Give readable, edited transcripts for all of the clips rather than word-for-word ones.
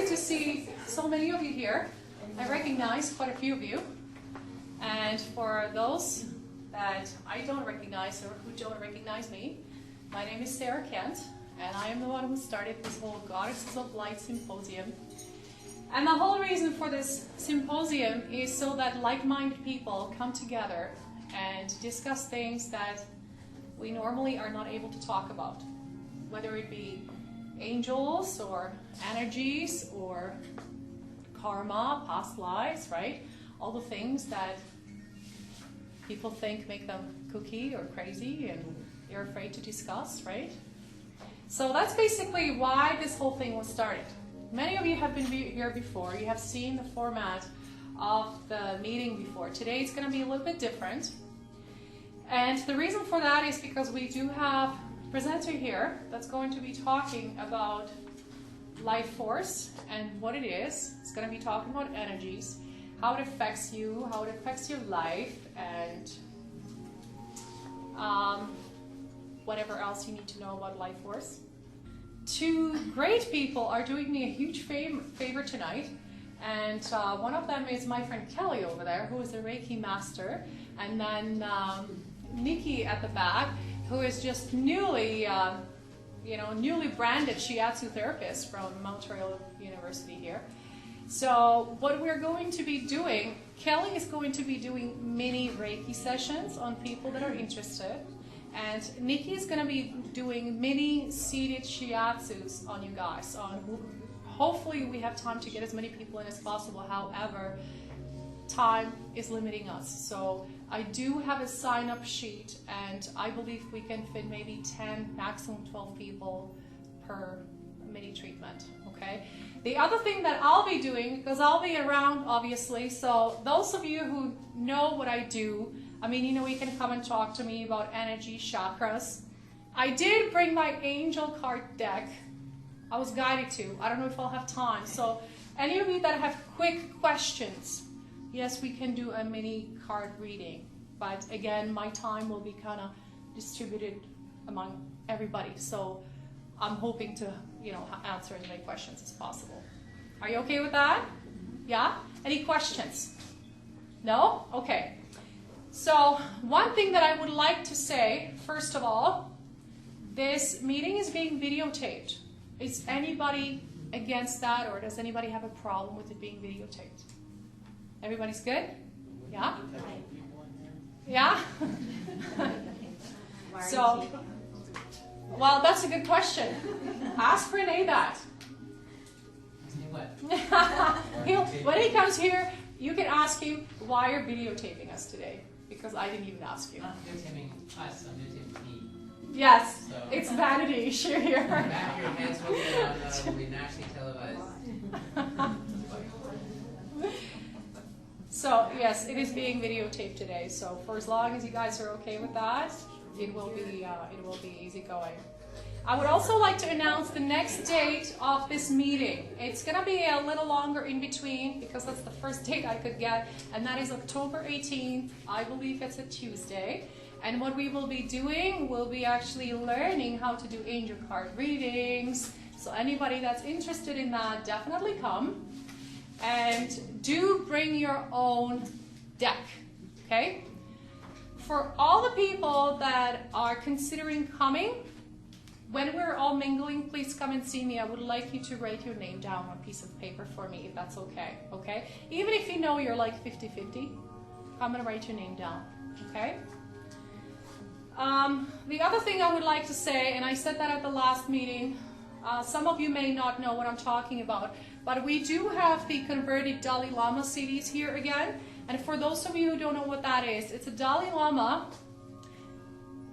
great to see so many of you here. I recognize quite a few of you. And for those that I don't recognize or who don't recognize me, my name is Sarah Kent, and I am the one who started this whole Goddesses of Light Symposium. And the whole reason for this symposium is so that like-minded people come together and discuss things that we normally are not able to talk about, whether it be angels or energies or karma, past lives, right? All the things that people think make them kooky or crazy and they're afraid to discuss, right? So that's basically why this whole thing was started. Many of you have been here before. You have seen the format of the meeting before. Today it's going to be a little bit different. And the reason for that is because we do have a presenter here that's going to be talking about life force and what it is. It's going to be talking about energies, how it affects you, how it affects your life, and whatever else you need to know about life force. Two great people are doing me a huge favor tonight, and one of them is my friend Kelly over there, who is a Reiki master, and then Nikki at the back, who is just newly branded Shiatsu therapist from Montreal University here. So what we're going to be doing, Kelly is going to be doing mini Reiki sessions on people that are interested, and Nikki is going to be doing mini seated Shiatsus on you guys. Hopefully we have time to get as many people in as possible. However, time is limiting us. So I do have a sign-up sheet, and I believe we can fit maybe 10, maximum 12 people per mini treatment, okay? The other thing that I'll be doing, because I'll be around, obviously, so those of you who know what I do, I mean, you can come and talk to me about energy, chakras. I did bring my angel card deck. I was guided to. I don't know if I'll have time. So any of you that have quick questions, yes, we can do a mini card reading. But again, my time will be kind of distributed among everybody. So I'm hoping to, answer as many questions as possible. Are you okay with that? Yeah? Any questions? No? Okay. So one thing that I would like to say, first of all, this meeting is being videotaped. Is anybody against that, or does anybody have a problem with it being videotaped? Everybody's good? Yeah? Yeah? So, well, that's a good question. Ask Rene that. When he comes here, you can ask him why you're videotaping us today, because I didn't even ask you. I'm videotaping us, I'm videotaping me. Yes, so, it's vanity issue here. Back of your heads will be nationally televised. So yes, it is being videotaped today. So for as long as you guys are okay with that, it will be easy going. I would also like to announce the next date of this meeting. It's going to be a little longer in between because that's the first date I could get, and that is October 18th. I believe it's a Tuesday. And what we will be doing, we'll be actually learning how to do angel card readings. So anybody that's interested in that, definitely come. And do bring your own deck, okay? For all the people that are considering coming, when we're all mingling, please come and see me. I would like you to write your name down on a piece of paper for me, if that's okay, okay? Even if you know you're like 50-50, come and write your name down, okay? The other thing I would like to say, and I said that at the last meeting, some of you may not know what I'm talking about, but we do have the converted Dalai Lama CDs here again. And for those of you who don't know what that is, it's a Dalai Lama.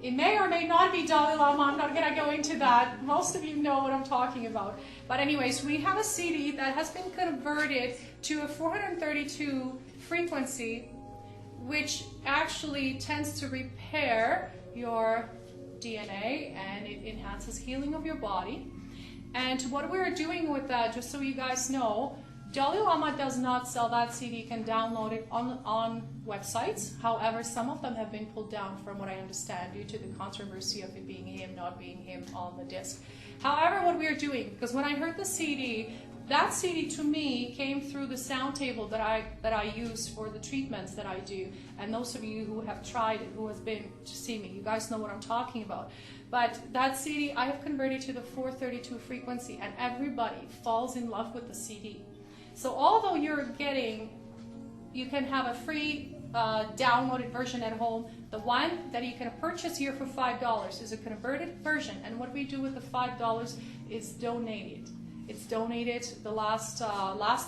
It may or may not be Dalai Lama. I'm not going to go into that. Most of you know what I'm talking about. But anyways, we have a CD that has been converted to a 432 frequency, which actually tends to repair your DNA, and it enhances healing of your body. And what we're doing with that, just so you guys know, Dalai Lama does not sell that CD. You can download it on websites. However, some of them have been pulled down, from what I understand, due to the controversy of it being him, not being him on the disc. However, what we're doing, because when I heard the CD, that CD to me came through the sound table that I use for the treatments that I do. And those of you who have tried it, who has been to see me, you guys know what I'm talking about. But that CD I have converted to the 432 frequency, and everybody falls in love with the CD. So although you can have a free downloaded version at home. The one that you can purchase here for $5 is a converted version, and what we do with the $5 is donate it. It's donated. The last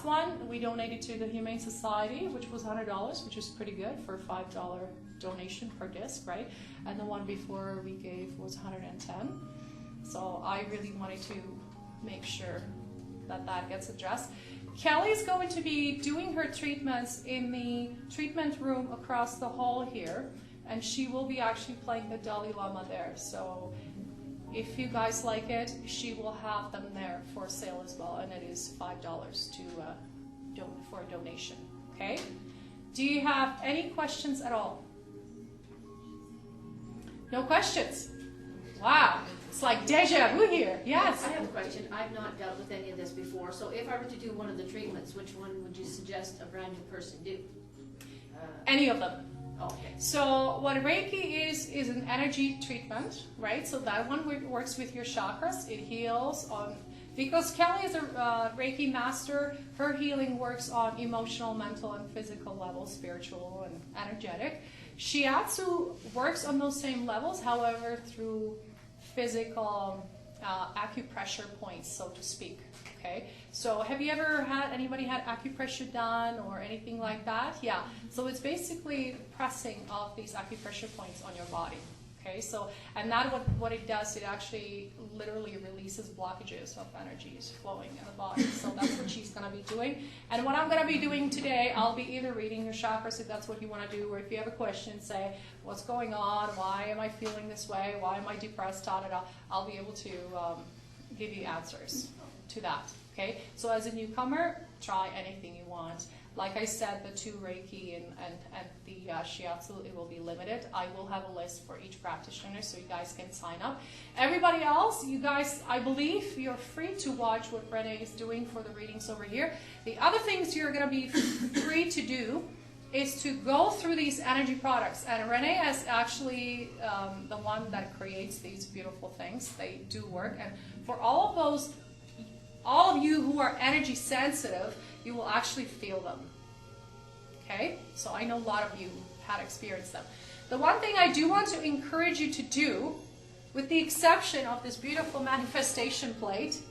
one we donated to the Humane Society, which was $100, which is pretty good for a $5 donation per disc, right? And the one before we gave was $110. So I really wanted to make sure that that gets addressed. Kelly is going to be doing her treatments in the treatment room across the hall here, and she will be actually playing the Dalai Lama there. So if you guys like it, she will have them there for sale as well, and it is $5 for a donation. Okay? Do you have any questions at all? No questions? Wow. It's like deja vu here. Yes. I have a question. I've not dealt with any of this before. So if I were to do one of the treatments, which one would you suggest a brand new person do? Any of them. Okay. So what Reiki is an energy treatment, right? So that one works with your chakras. It heals on, because Kelly is a Reiki master, her healing works on emotional, mental, and physical levels, spiritual and energetic. Shiatsu works on those same levels, however, through physical acupressure points, so to speak. Okay, so have you ever had anybody had acupressure done or anything like that? Yeah, so it's basically pressing of these acupressure points on your body. Okay, so, and that what it does, it actually literally releases blockages of energies flowing in the body. So that's what she's going to be doing. And what I'm going to be doing today, I'll be either reading your chakras if that's what you want to do, or if you have a question, say, what's going on? Why am I feeling this way? Why am I depressed? I'll be able to give you answers to that. Okay, so as a newcomer, try anything you want. Like I said, the 2 Reiki and the Shiatsu, it will be limited. I will have a list for each practitioner so you guys can sign up. Everybody else, you guys, I believe you're free to watch what Rene is doing for the readings over here. The other things you're going to be free to do is to go through these energy products. And Rene is actually the one that creates these beautiful things. They do work. And for all of you who are energy sensitive, you will actually feel them. Okay? So I know a lot of you had experienced them. The one thing I do want to encourage you to do, with the exception of this beautiful manifestation plate,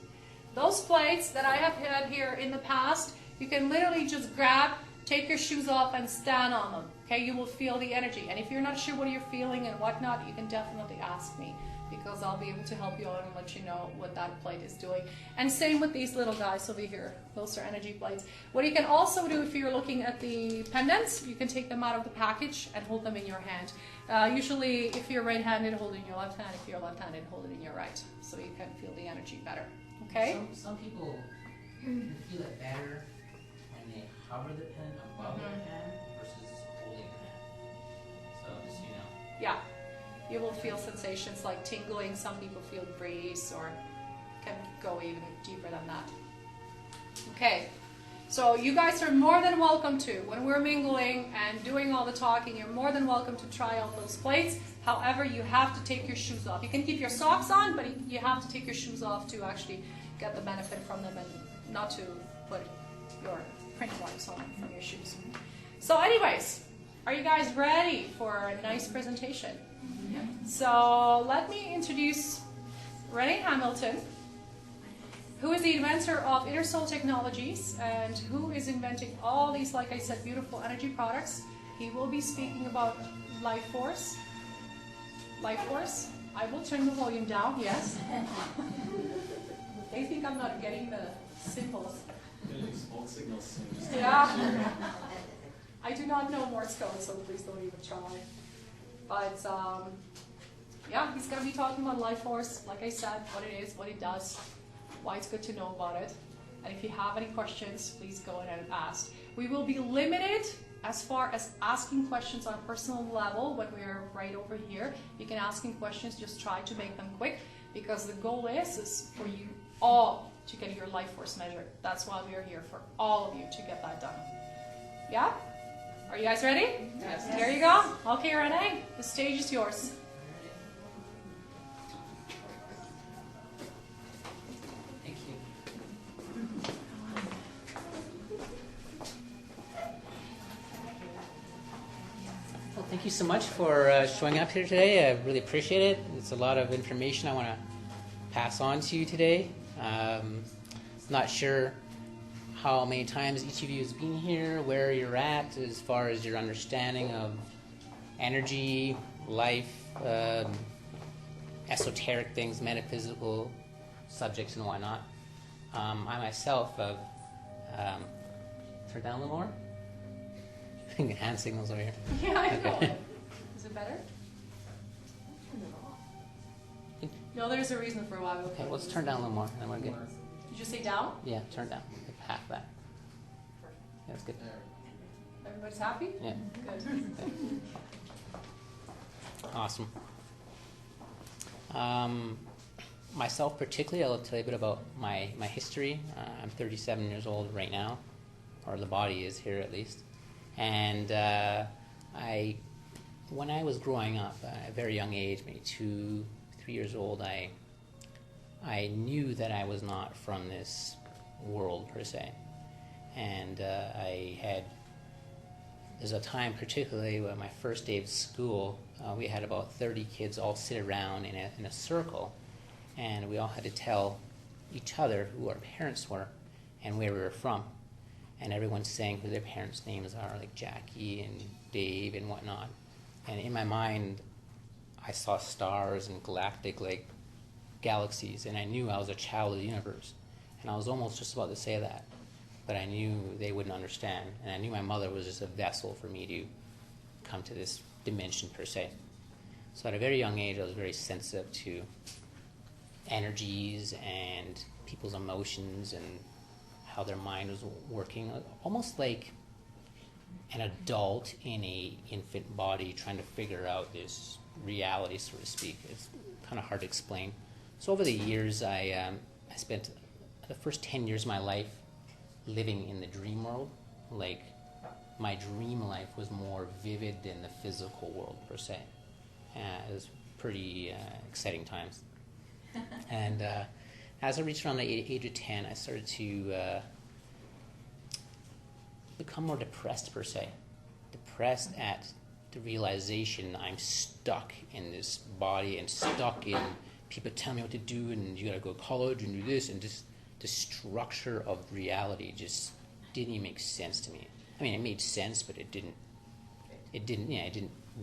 those plates that I have had here in the past, you can literally just grab, take your shoes off and stand on them. Okay? You will feel the energy. And if you're not sure what you're feeling and whatnot, you can definitely ask me, because I'll be able to help you out and let you know what that plate is doing. And same with these little guys over here. Those are energy plates. What you can also do, if you're looking at the pendants, you can take them out of the package and hold them in your hand. Usually, if you're right-handed, hold it in your left hand. If you're left-handed, hold it in your right, so you can feel the energy better. Okay? Some people feel it better when they hover the pen above their hand versus holding the pen. So just so you know. Yeah. You will feel sensations like tingling. Some people feel breeze, or can go even deeper than that. Okay, so you guys are more than welcome to, when we're mingling and doing all the talking, you're more than welcome to try out those plates. However, you have to take your shoes off. You can keep your socks on, but you have to take your shoes off to actually get the benefit from them, and not to put your print marks on from your shoes. So anyways, are you guys ready for a nice presentation? So let me introduce Rene Hamilton, who is the inventor of Inner Soul Technologies and who is inventing all these, like I said, beautiful energy products. He will be speaking about Life Force. Life Force. I will turn the volume down, yes. They think I'm not getting the symbols. Getting smoke signals soon. Yeah. I do not know Morse code, so please don't even try. But yeah, he's going to be talking about Life Force, like I said, what it is, what it does, why it's good to know about it. And if you have any questions, please go ahead and ask. We will be limited as far as asking questions on a personal level when we're right over here. You can ask him questions, just try to make them quick, because the goal is for you all to get your life force measured. That's why we are here, for all of you to get that done. Yeah? Are you guys ready? Yes. Here you go. Okay, Rene, the stage is yours. Thank you. Well, thank you so much for showing up here today. I really appreciate it. It's a lot of information I want to pass on to you today. Not sure how many times each of you has been here, where you're at as far as your understanding of energy, life, esoteric things, metaphysical subjects and whatnot. I myself have turned down a little more. Hand signals over here. Yeah, I know. Okay. Is it better? No, there's a reason for why we Okay, let's turn down a little more, and then we're good. Did you say down? Yeah, turn down. Like half that. Yeah, that's good. Everybody's happy? Yeah. Good. Awesome. Myself particularly, I'll tell you a bit about my history. I'm 37 years old right now, or the body is here at least. And when I was growing up, at a very young age, maybe 2-3 years old, I knew that I was not from this world per se. And there's a time particularly when my first day of school, we had about 30 kids all sit around in a circle, and we all had to tell each other who our parents were and where we were from. And everyone's saying who their parents' names are, like Jackie and Dave and whatnot. And in my mind, I saw stars and galactic, like, galaxies, and I knew I was a child of the universe. And I was almost just about to say that, but I knew they wouldn't understand. And I knew my mother was just a vessel for me to come to this dimension, per se. So at a very young age, I was very sensitive to energies and people's emotions and how their mind was working, almost like an adult in a infant body trying to figure out this reality, so to speak. It's kind of hard to explain. So over the years, I spent the first 10 years of my life living in the dream world. Like, my dream life was more vivid than the physical world, per se. It was pretty exciting times. And as I reached around the age of 10, I started to become more depressed, per se. Depressed at the realization I'm stuck in this body and stuck in people telling me what to do, and you gotta go to college and do this, and just the structure of reality just didn't even make sense to me. I mean, it made sense, but it didn't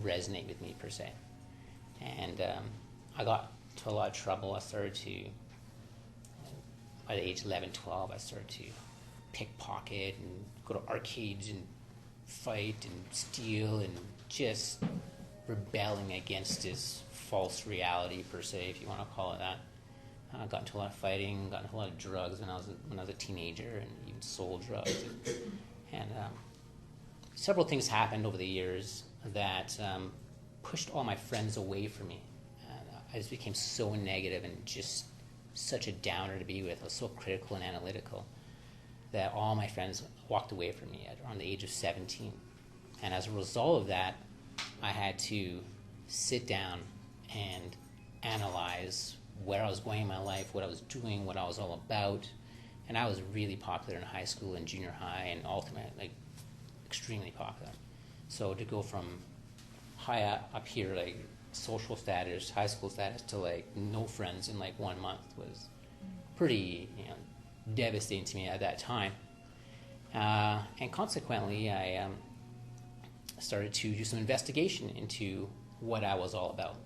resonate with me, per se. And I got to a lot of trouble. I started to, by the age of 11, 12, I started to pickpocket and go to arcades and fight and steal and just rebelling against this false reality, per se, if you want to call it that. I got into a lot of fighting, got into a lot of drugs when I was a teenager, and even sold drugs. And several things happened over the years that pushed all my friends away from me. And I just became so negative and just such a downer to be with. I was so critical and analytical that all my friends walked away from me at around the age of 17. And as a result of that, I had to sit down and analyze where I was going in my life, what I was doing, what I was all about. And I was really popular in high school and junior high, and ultimately, like, extremely popular. So to go from high up here, like social status, high school status, to like no friends in like 1 month was pretty, devastating to me at that time. And consequently, I started to do some investigation into what I was all about,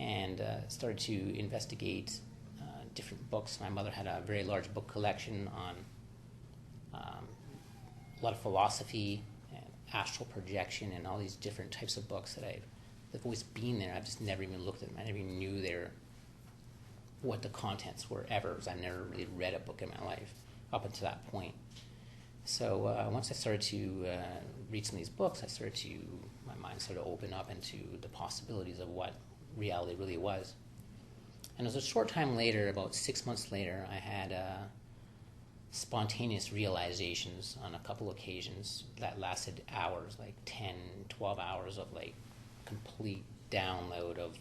and started to investigate different books. My mother had a very large book collection on a lot of philosophy and astral projection and all these different types of books that they've always been there. I've just never even looked at them. I never even knew what the contents were ever, because I never really read a book in my life up until that point. So once I started to read some of these books, my mind started to open up into the possibilities of what reality really was. And it was a short time later, about 6 months later, I had spontaneous realizations on a couple occasions that lasted hours, like 10, 12 hours of like complete download of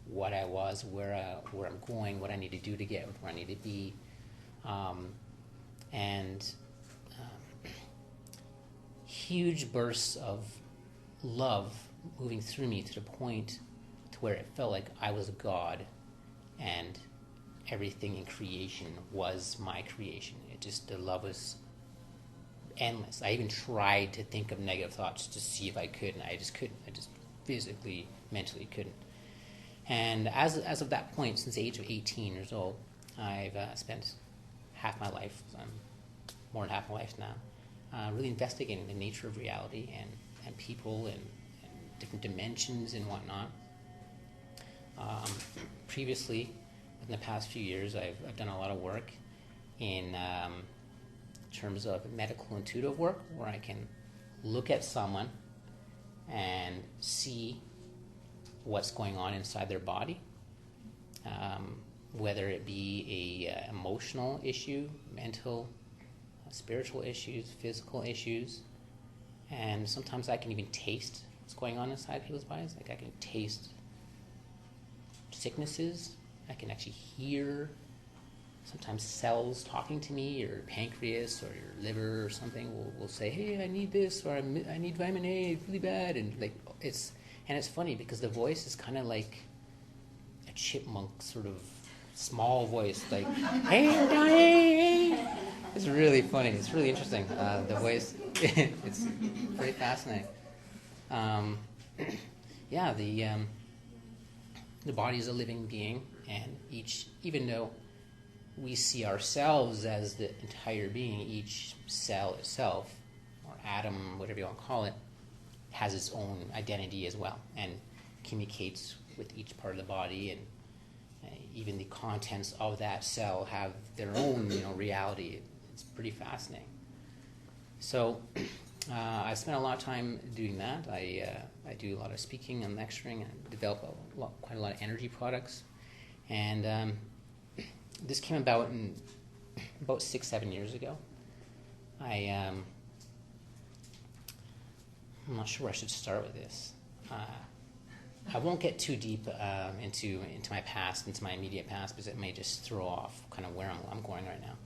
what I was, where I'm going, what I need to do to get where I need to be. Huge bursts of love moving through me to the point to where it felt like I was a god and everything in creation was my creation. The love was endless. I even tried to think of negative thoughts to see if I could, and I just couldn't. I just physically, mentally couldn't. And as of that point, since the age of 18 years old, I've spent half my life, more than half my life now, really investigating the nature of reality and people and different dimensions and whatnot. Previously, in the past few years, I've done a lot of work in terms of medical intuitive work, where I can look at someone and see what's going on inside their body, whether it be a emotional issue, mental, spiritual issues, physical issues, and sometimes I can even taste what's going on inside people's bodies. Like I can taste sicknesses. I can actually hear sometimes cells talking to me, or pancreas or your liver or something will say, hey, I need this, or I need vitamin A really bad, and it's funny because the voice is kind of like a chipmunk sort of small voice, like, hey, I'm dying. It's really funny. It's really interesting. The voice, it's very fascinating. The body is a living being, and even though we see ourselves as the entire being, each cell itself, or atom, whatever you want to call it, has its own identity as well, and communicates with each part of the body, and even the contents of that cell have their own, reality. It's pretty fascinating. So I spent a lot of time doing that. I do a lot of speaking and lecturing, and develop quite a lot of energy products. And this came about about 6-7 years ago. I'm not sure where I should start with this. I won't get too deep into my past, into my immediate past, because it may just throw off kind of where I'm going right now.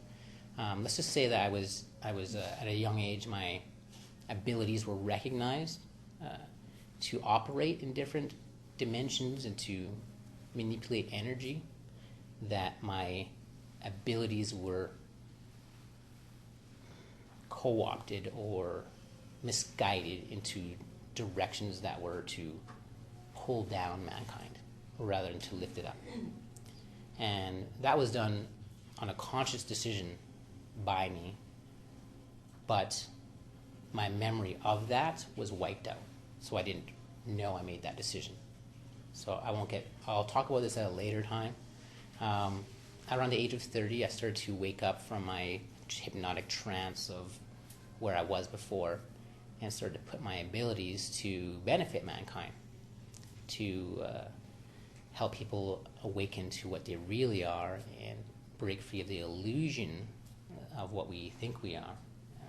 Let's just say that I was at a young age, my abilities were recognized to operate in different dimensions and to manipulate energy, that my abilities were co-opted or misguided into directions that were to pull down mankind rather than to lift it up. And that was done on a conscious decision by me, but my memory of that was wiped out, so I didn't know I made that decision. So I'll talk about this at a later time. Around the age of 30, I started to wake up from my hypnotic trance of where I was before, and started to put my abilities to benefit mankind, to help people awaken to what they really are and break free of the illusion of what we think we are,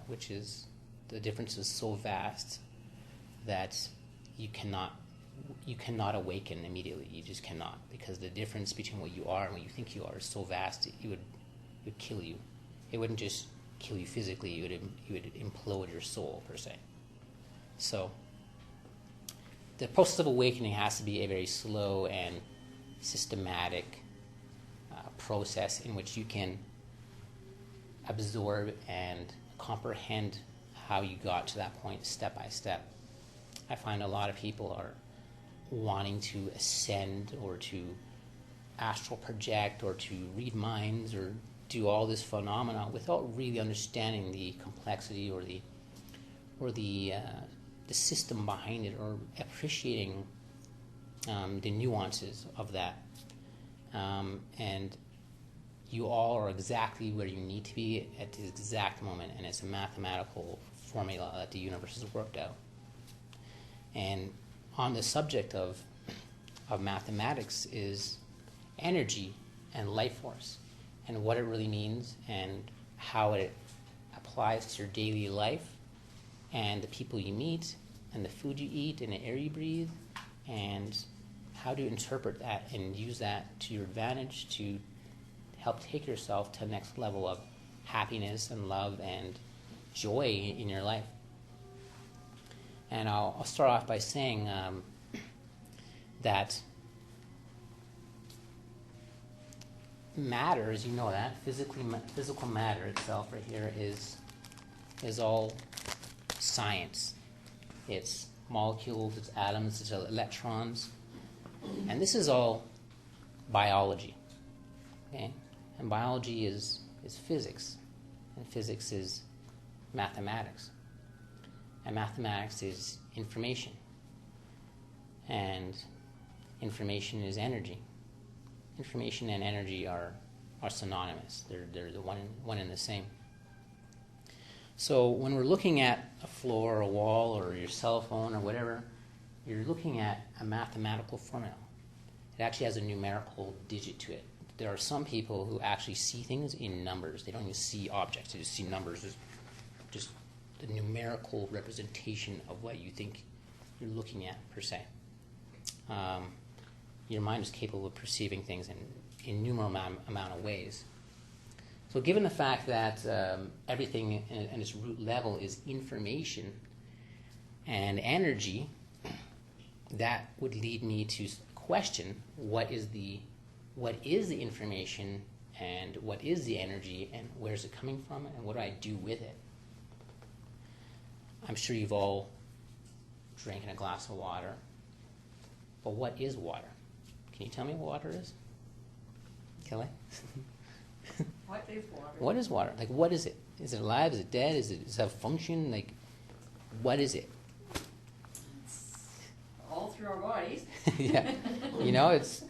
which is, the difference is so vast that you cannot awaken immediately. You just cannot, because the difference between what you are and what you think you are is so vast, it would kill you. It wouldn't just kill you physically, you would implode your soul, per se. So the process of awakening has to be a very slow and systematic process in which you can absorb and comprehend how you got to that point step by step. I find a lot of people are wanting to ascend or to astral project or to read minds or do all this phenomena without really understanding the complexity or the system behind it, or appreciating the nuances of that. And you all are exactly where you need to be at the exact moment, and it's a mathematical formula that the universe has worked out. And on the subject of mathematics is energy and life force, and what it really means, and how it applies to your daily life, and the people you meet, and the food you eat, and the air you breathe, and how to interpret that and use that to your advantage to help take yourself to the next level of happiness and love and joy in your life. And I'll start off by saying that matter, as you know that, physical matter itself right here is all science. It's molecules, it's atoms, it's electrons. And this is all biology. Okay? And biology is physics. And physics is mathematics. And mathematics is information. And information is energy. Information and energy are synonymous. They're the one and the same. So when we're looking at a floor or a wall or your cell phone or whatever, you're looking at a mathematical formula. It actually has a numerical digit to it. There are some people who actually see things in numbers. They don't even see objects. They just see numbers as just the numerical representation of what you think you're looking at, per se. Your mind is capable of perceiving things in innumerable amount of ways. So given the fact that everything in its root level is information and energy, that would lead me to question what is the information and what is the energy and where is it coming from and what do I do with it? I'm sure you've all drinking a glass of water, but what is water? Can you tell me what water is? Kelly? What is water? What is water? Like, what is it? Is it alive? Is it dead? Does it have function? Like, what is it? All through our bodies. Yeah. You know, it's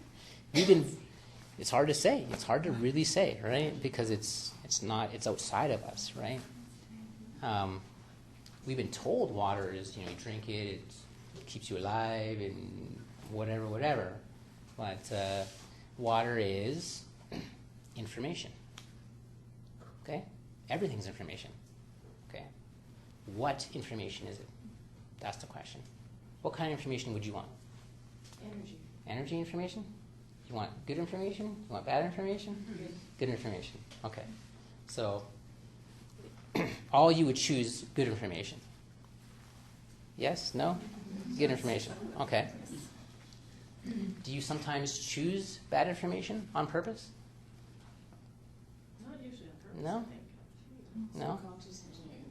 hard to say. It's hard to really say, right? Because it's outside of us, right? We've been told water is, you drink it, it keeps you alive and whatever. But water is information. Okay? Everything's information. Okay? What information is it? That's the question. What kind of information would you want? Energy. Energy information? You want good information? You want bad information? Good. Good information. Okay. So, all you would choose good information. Yes? No? Good information. Okay. Do you sometimes choose bad information on purpose? Not usually on purpose, No? I think. No? Subconscious.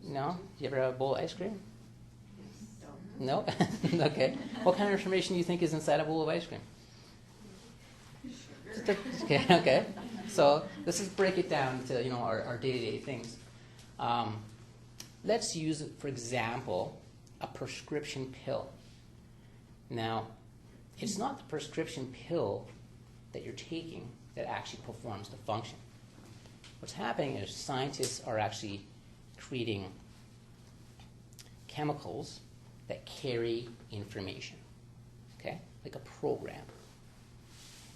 No? Do you ever have a bowl of ice cream? No. No? Okay. What kind of information do you think is inside a bowl of ice cream? Sugar. Okay. So let's just break it down to our day-to-day things. Let's use, for example, a prescription pill. Now, it's not the prescription pill that you're taking that actually performs the function. What's happening is scientists are actually creating chemicals that carry information, okay, like a program.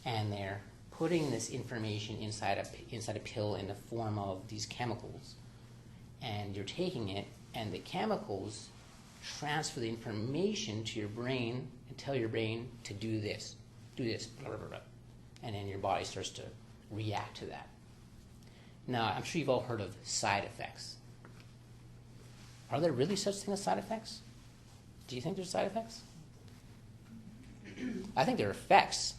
And they're putting this information inside a pill in the form of these chemicals. And you're taking it, and the chemicals transfer the information to your brain and tell your brain to do this, blah, blah, blah, blah. And then your body starts to react to that. Now, I'm sure you've all heard of side effects. Are there really such things as side effects? Do you think there's side effects? I think there are effects.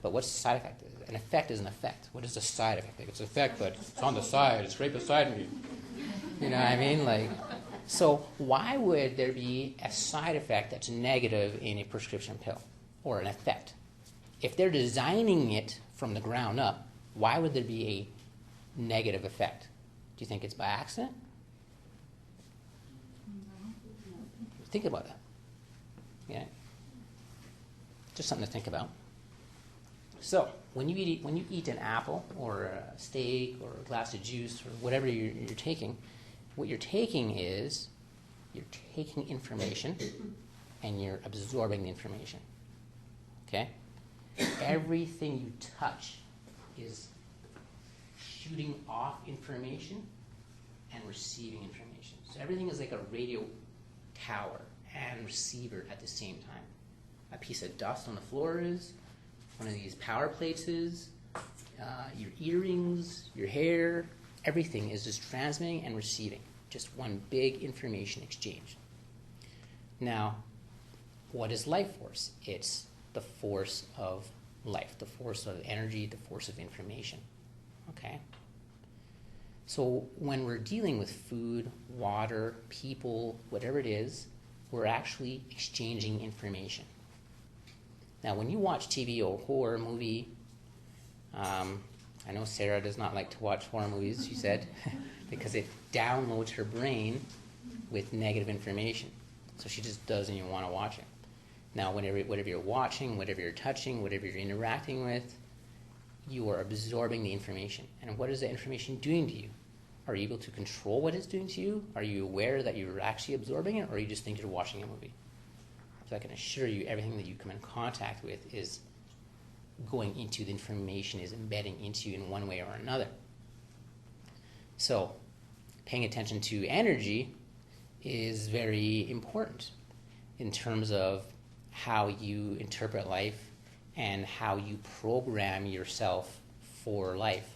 But what's the side effect? An effect is an effect. What is a side effect? Like, it's an effect, but it's on the side. It's right beside me. You know what I mean? So why would there be a side effect that's negative in a prescription pill or an effect? If they're designing it from the ground up, why would there be a negative effect? Do you think it's by accident? Think about that. Yeah. Just something to think about. So, when you eat an apple or a steak or a glass of juice or whatever you're taking, what you're taking is you're taking information and you're absorbing the information. Okay? Everything you touch is shooting off information and receiving information. So everything is like a radio tower and receiver at the same time. A piece of dust on the floor is, one of these power plates is, your earrings, your hair, everything is just transmitting and receiving. Just one big information exchange. Now, what is life force? It's the force of life, the force of energy, the force of information. Okay? So when we're dealing with food, water, people, whatever it is, we're actually exchanging information. Now, when you watch TV or horror movie, I know Sarah does not like to watch horror movies, she said, because it downloads her brain with negative information. So she just doesn't even want to watch it. Now, whatever you're watching, whatever you're touching, whatever you're interacting with, you are absorbing the information. And what is the information doing to you? Are you able to control what it's doing to you? Are you aware that you're actually absorbing it, or you just think you're watching a movie? So I can assure you everything that you come in contact with is going into the information, is embedding into you in one way or another. So paying attention to energy is very important in terms of how you interpret life and how you program yourself for life.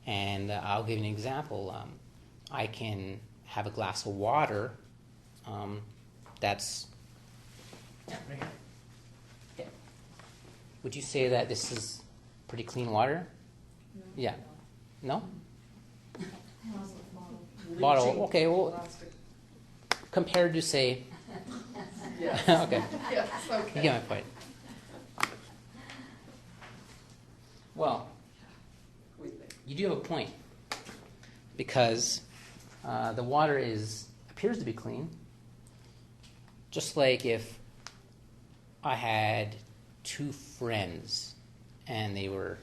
And I'll give you an example. I can have a glass of water that's right here. Okay. Would you say that this is pretty clean water? No. Yeah. No? Bottle. Bottle. Okay, well, compared to, say... Yes. Okay. Yes, You okay. get my point. Well, We think. you do have a point, because the water appears to be clean, just like if I had two friends and they were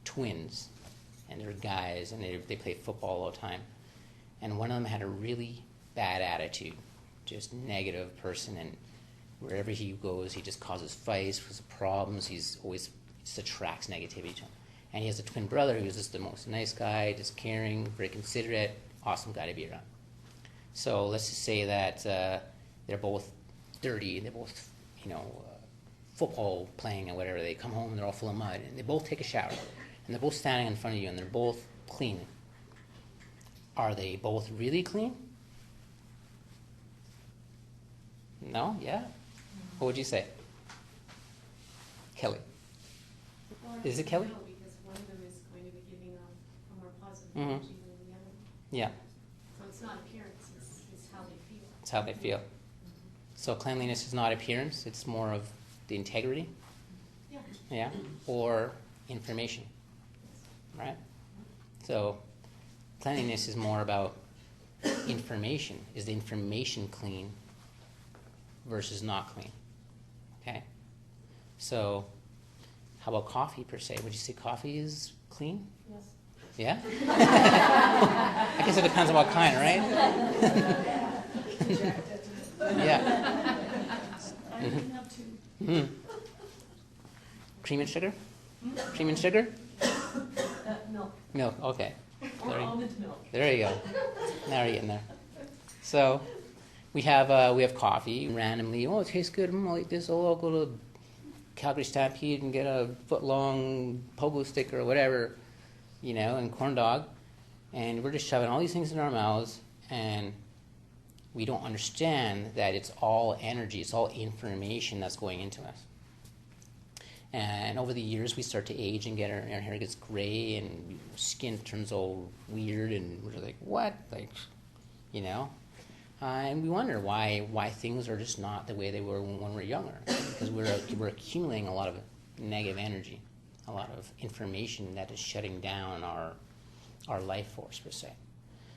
twins and they're guys and they played football all the time, and one of them had a really bad attitude, just negative person, and wherever he goes he just causes fights, causes problems, he's always just attracts negativity to him. And he has a twin brother who's just the most nice guy, just caring, very considerate, awesome guy to be around. So let's just say that they're both dirty, they're both, football playing or whatever. They come home and they're all full of mud, and they both take a shower, and they're both standing in front of you, and they're both clean. Are they both really clean? No? Yeah? What would you say? Kelly. Is it Kelly? No, because one of them is going to be giving a more positive Mhm. energy than the other. Yeah, So it's not appearance, it's how they feel. that's how they feel. So cleanliness is not appearance, it's more of the integrity, Yeah. yeah, or information, right? So cleanliness is more about information. Is the information clean versus not clean? Okay? So how about coffee per se? Would you say coffee is clean? Yes. Yeah? I guess it depends on what kind, right? Yeah. I can have two. Mm. Cream and sugar? Cream and sugar? Milk. Milk, okay. Or There you, almond milk. there you go. Now we're getting there. So we have coffee randomly. Oh, it tastes good. I'll eat this. Oh, I'll go to Calgary Stampede and get a foot-long pogo stick or whatever, and corn dog. And we're just shoving all these things in our mouths, and we don't understand that it's all energy, it's all information that's going into us. And over the years, we start to age and get our hair gets gray, and skin turns all weird, and we're like, what? And we wonder why things are just not the way they were when we were younger, because we're accumulating a lot of negative energy, a lot of information that is shutting down our life force per se.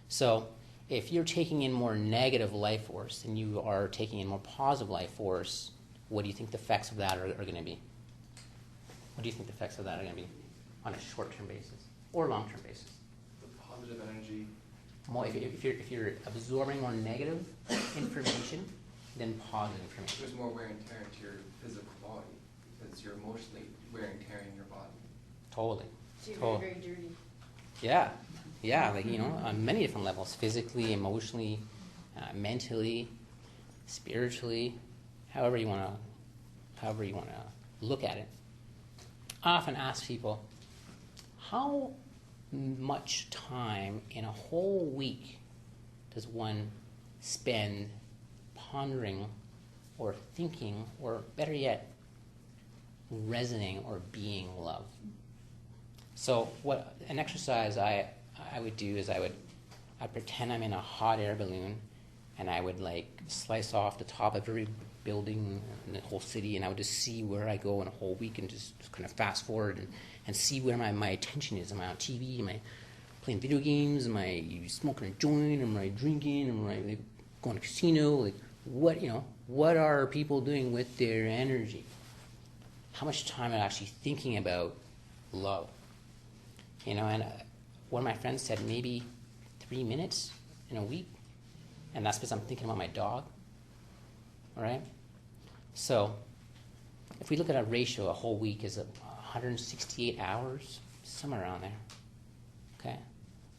So if you're taking in more negative life force than you are taking in more positive life force, what do you think the effects of that are going to be? What do you think the effects of that are going to be on a short-term basis or long-term basis? The positive energy. More, if you're absorbing more negative information than positive information. There's more wear and tear into your physical body because you're emotionally wearing and tearing your body. Totally. So you're Totally. very dirty. Yeah, like, on many different levels, physically, emotionally, mentally, spiritually, however you want to look at it. I often ask people, how much time in a whole week does one spend pondering or thinking, or better yet, resonating or being love? So what an exercise I would do is I'd pretend I'm in a hot air balloon, and I would like slice off the top of every building in the whole city, and I would just see where I go in a whole week, and just kind of fast forward and see where my attention is. Am I on TV? Am I playing video games? Am I smoking a joint? Am I drinking? Am I like, going to a casino? Like what are people doing with their energy? How much time am I actually thinking about love? And one of my friends said maybe 3 minutes in a week, and that's because I'm thinking about my dog. All right? So if we look at a ratio, a whole week is 168 hours, somewhere around there. Okay?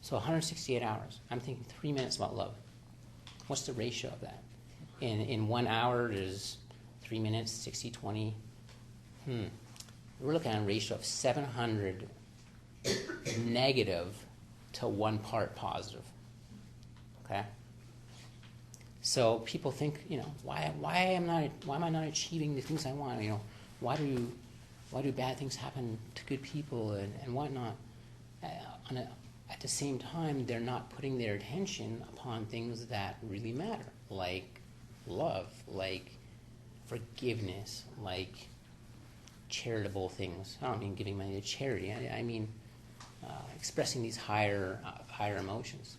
So 168 hours. I'm thinking 3 minutes about love. What's the ratio of that? In 1 hour, there's 3 minutes, 60, 20. We're looking at a ratio of 700 negative to 1 part positive. Okay? So people think, why am I not achieving the things I want? Why do bad things happen to good people and whatnot? At the same time, they're not putting their attention upon things that really matter, like love, like forgiveness, like charitable things. I don't mean giving money to charity. I mean expressing these higher emotions.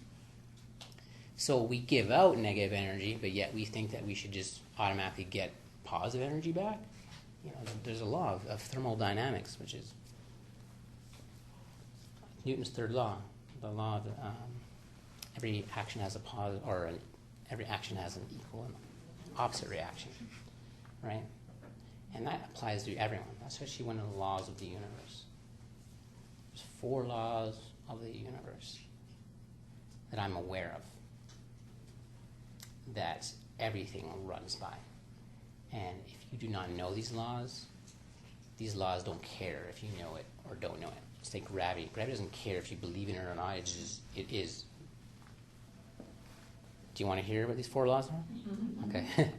So we give out negative energy, but yet we think that we should just automatically get positive energy back. There's a law of thermodynamics, which is Newton's third law, the law of every action has a positive, or every action has an equal and opposite reaction, right? And that applies to everyone. That's actually one of the laws of the universe. There's 4 laws of the universe that I'm aware of that everything runs by. And if you do not know these laws don't care if you know it or don't know it. It's like gravity. Gravity doesn't care if you believe in it or not. It is. Do you want to hear what these 4 laws are? Okay.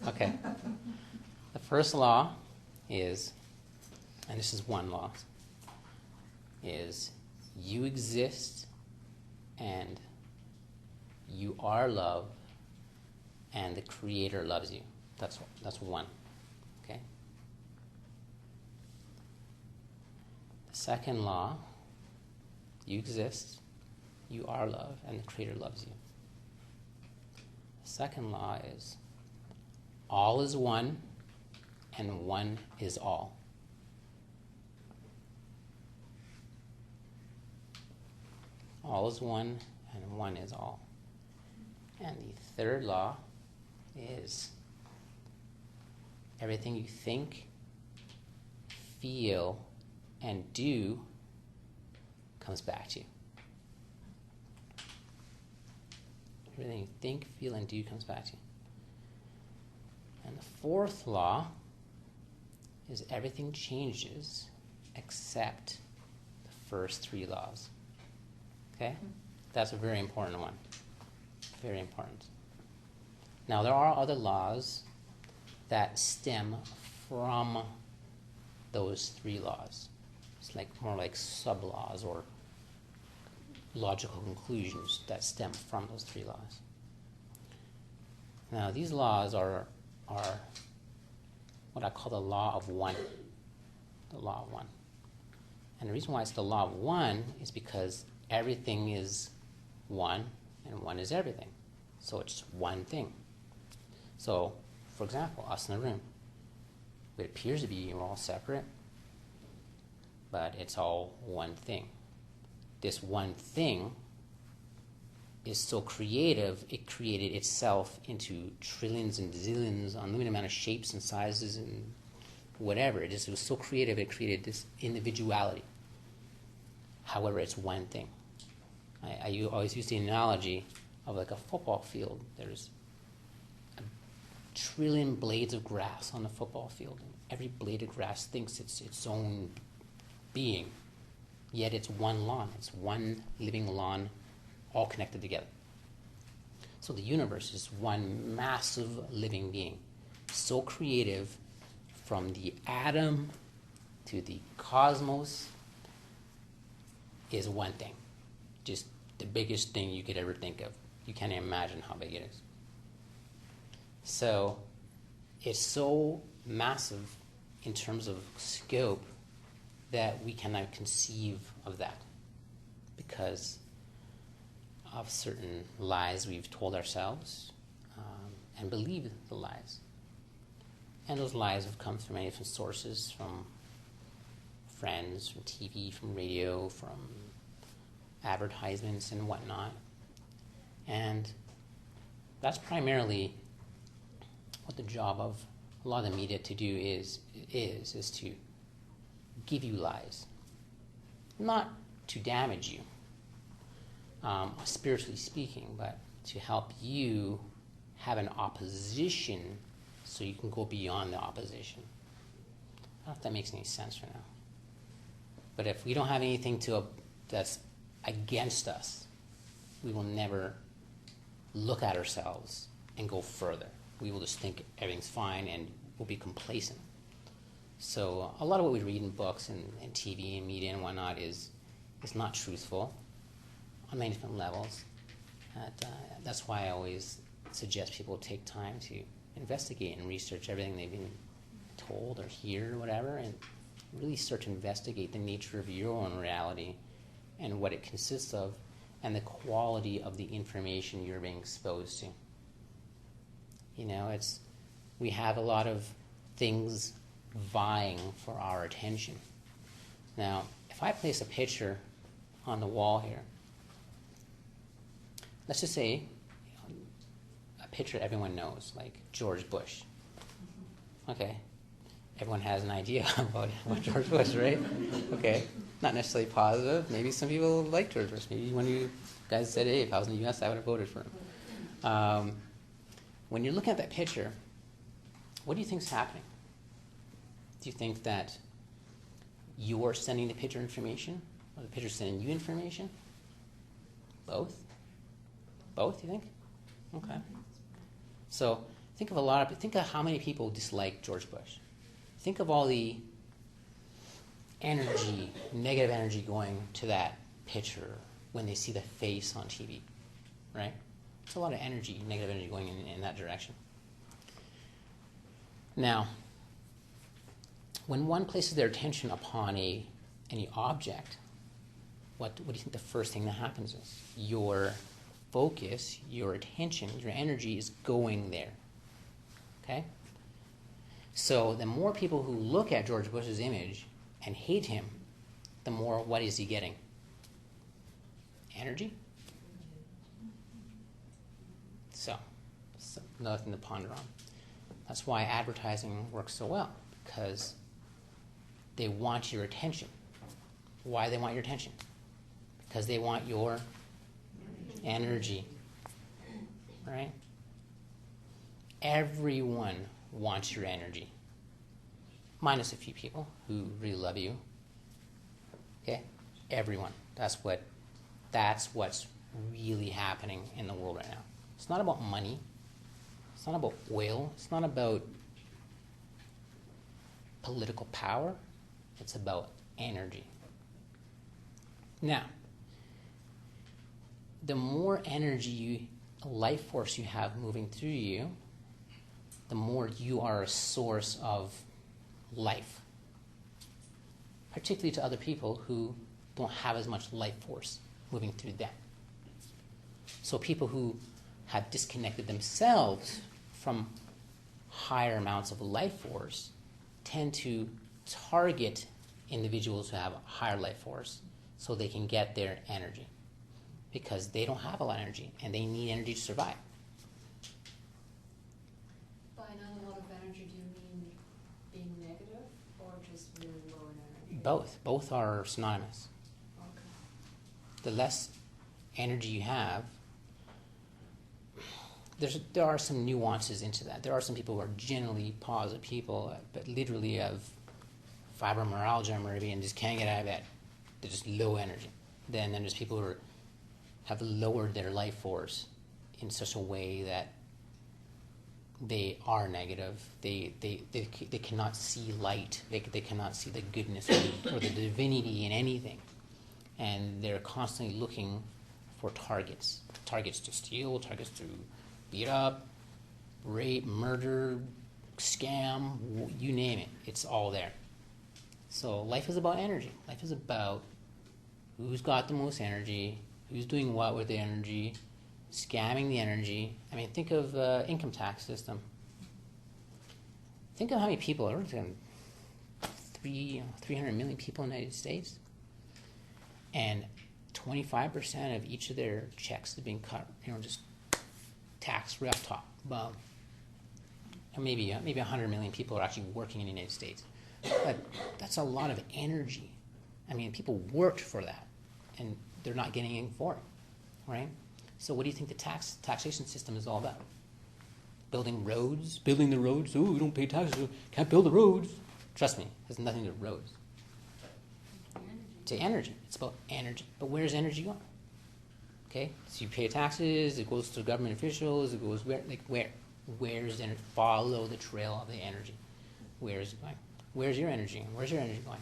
Okay. The first law is, and this is one law, is you exist and you are love and the Creator loves you. That's one. Okay? The second law, you exist, you are love, and the Creator loves you. The second law is all is one and one is all. All is one and one is all. And the third law is everything you think, feel, and do comes back to you. Everything you think, feel, and do comes back to you. And the fourth law is everything changes except the first 3 laws. Okay? That's a very important one. Very important. Now, there are other laws that stem from those 3 laws. It's more like sub-laws or logical conclusions that stem from those 3 laws. Now, these laws are what I call the law of one. The law of one. And the reason why it's the law of one is because everything is one, and one is everything. So it's one thing. So, for example, us in the room, it appears to be we're all separate, but it's all one thing. This one thing is so creative, it created itself into trillions and zillions, unlimited amount of shapes and sizes and whatever. It was so creative, it created this individuality. However, it's one thing. I always use the analogy of like a football field. There's a trillion blades of grass on the football field. And every blade of grass thinks it's its own being. Yet it's one lawn. It's one living lawn, all connected together. So the universe is one massive living being, so creative, from the atom to the cosmos, is one thing. Just the biggest thing you could ever think of. You can't imagine how big it is. So it's so massive in terms of scope that we cannot conceive of that because of certain lies we've told ourselves and believe the lies. And those lies have come from many different sources, from friends, from TV, from radio, from advertisements and whatnot. And that's primarily what the job of a lot of the media to do is to give you lies. Not to damage you, spiritually speaking, but to help you have an opposition so you can go beyond the opposition. I don't know if that makes any sense right now. But if we don't have anything that's against us, we will never look at ourselves and go further. We will just think everything's fine and we'll be complacent. So a lot of what we read in books and TV and media and whatnot is not truthful on many different levels. That's why I always suggest people take time to investigate and research everything they've been told or hear or whatever, and really start to investigate the nature of your own reality and what it consists of and the quality of the information you're being exposed to. You know, we have a lot of things vying for our attention. Now, if I place a picture on the wall here, let's just say a picture everyone knows, like George Bush. Okay, everyone has an idea about George Bush, right? Okay, not necessarily positive. Maybe some people like George Bush. Maybe when you guys said, hey, if I was in the U.S., I would have voted for him. When you're looking at that picture, what do you think is happening? Do you think that you're sending the picture information, or the picture's sending you information? Both? Both, you think? Okay. So think of how many people dislike George Bush. Think of all the energy, negative energy going to that picture when they see the face on TV, right? It's a lot of energy, negative energy going in that direction. Now, when one places their attention upon any object, what do you think the first thing that happens is? Your focus, your attention, your energy is going there. Okay? So the more people who look at George Bush's image and hate him, the more, what is he getting? Energy? So another thing to ponder on. That's why advertising works so well, because they want your attention. Why do they want your attention? Because they want your energy. Right? Everyone wants your energy. Minus a few people who really love you. Okay? Everyone. That's what's really happening in the world right now. It's not about money. It's not about oil. It's not about political power. It's about energy. Now, the more energy, life force you have moving through you, the more you are a source of life, particularly to other people who don't have as much life force moving through them. So people who have disconnected themselves from higher amounts of life force tend to target individuals who have a higher life force so they can get their energy, because they don't have a lot of energy and they need energy to survive. By not a lot of energy, do you mean being negative or just really low in energy? Both are synonymous. Okay. the less energy you have, there are some nuances into that. There are some people who are generally positive people, but literally have fibromyalgia maybe and just can't get out of bed. They're just low energy. Then there's people who have lowered their life force in such a way that they are negative. They cannot see light. They cannot see the goodness or the divinity in anything. And they're constantly looking for targets. Targets to steal, targets to beat up, rape, murder, scam, you name it. It's all there. So life is about energy. Life is about who's got the most energy, who's doing what with the energy, scamming the energy. I mean, think of income tax system. Think of how many people are 300 million people in the United States, and 25% of each of their checks is being cut. Just tax right off top. Boom. And maybe 100 million people are actually working in the United States. But that's a lot of energy. I mean, people worked for that, and they're not getting anything for it, right? So what do you think the taxation system is all about? Building roads? Building the roads? Oh, we don't pay taxes, so can't build the roads. Trust me, it has nothing to do with roads. To energy. It's about energy. But where's energy going? Okay, so you pay taxes, it goes to government officials, it goes where? Like where? Where's the energy? Follow the trail of the energy. Where is it going? Where's your energy? Where's your energy going?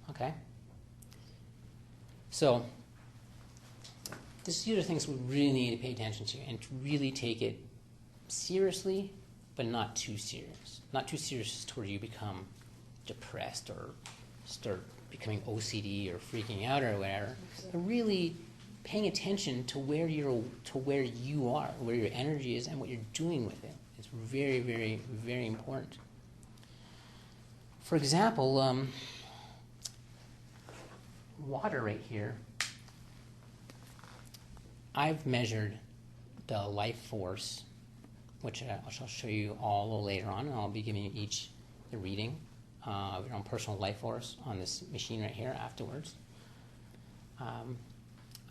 Okay? So, these are things we really need to pay attention to and to really take it seriously, but not too serious. Not too serious to where you become depressed or start becoming OCD or freaking out or whatever. But really paying attention to where you are, where your energy is, and what you're doing with it. It's very, very, very important. For example, water right here. I've measured the life force, which I shall show you all a little later on, and I'll be giving you each the reading of your own personal life force on this machine right here afterwards.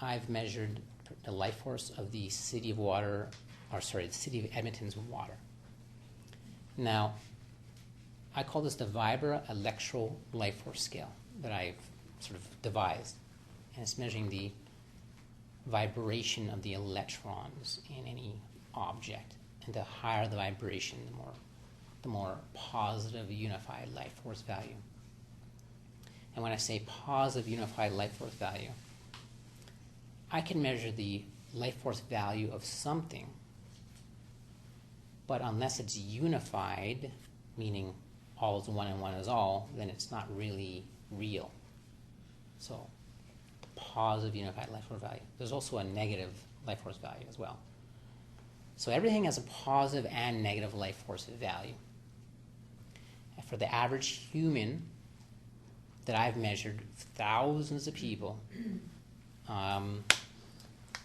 I've measured the life force of the city of Edmonton's water. Now, I call this the Vibra Electro Life Force Scale that I've sort of devised. And it's measuring the vibration of the electrons in any object. And the higher the vibration, the more positive unified life force value. And when I say positive unified life force value, I can measure the life force value of something, but unless it's unified, meaning all is one and one is all, then it's not really real. So, positive unified life force value. There's also a negative life force value as well. So everything has a positive and negative life force value. And for the average human that I've measured, thousands of people,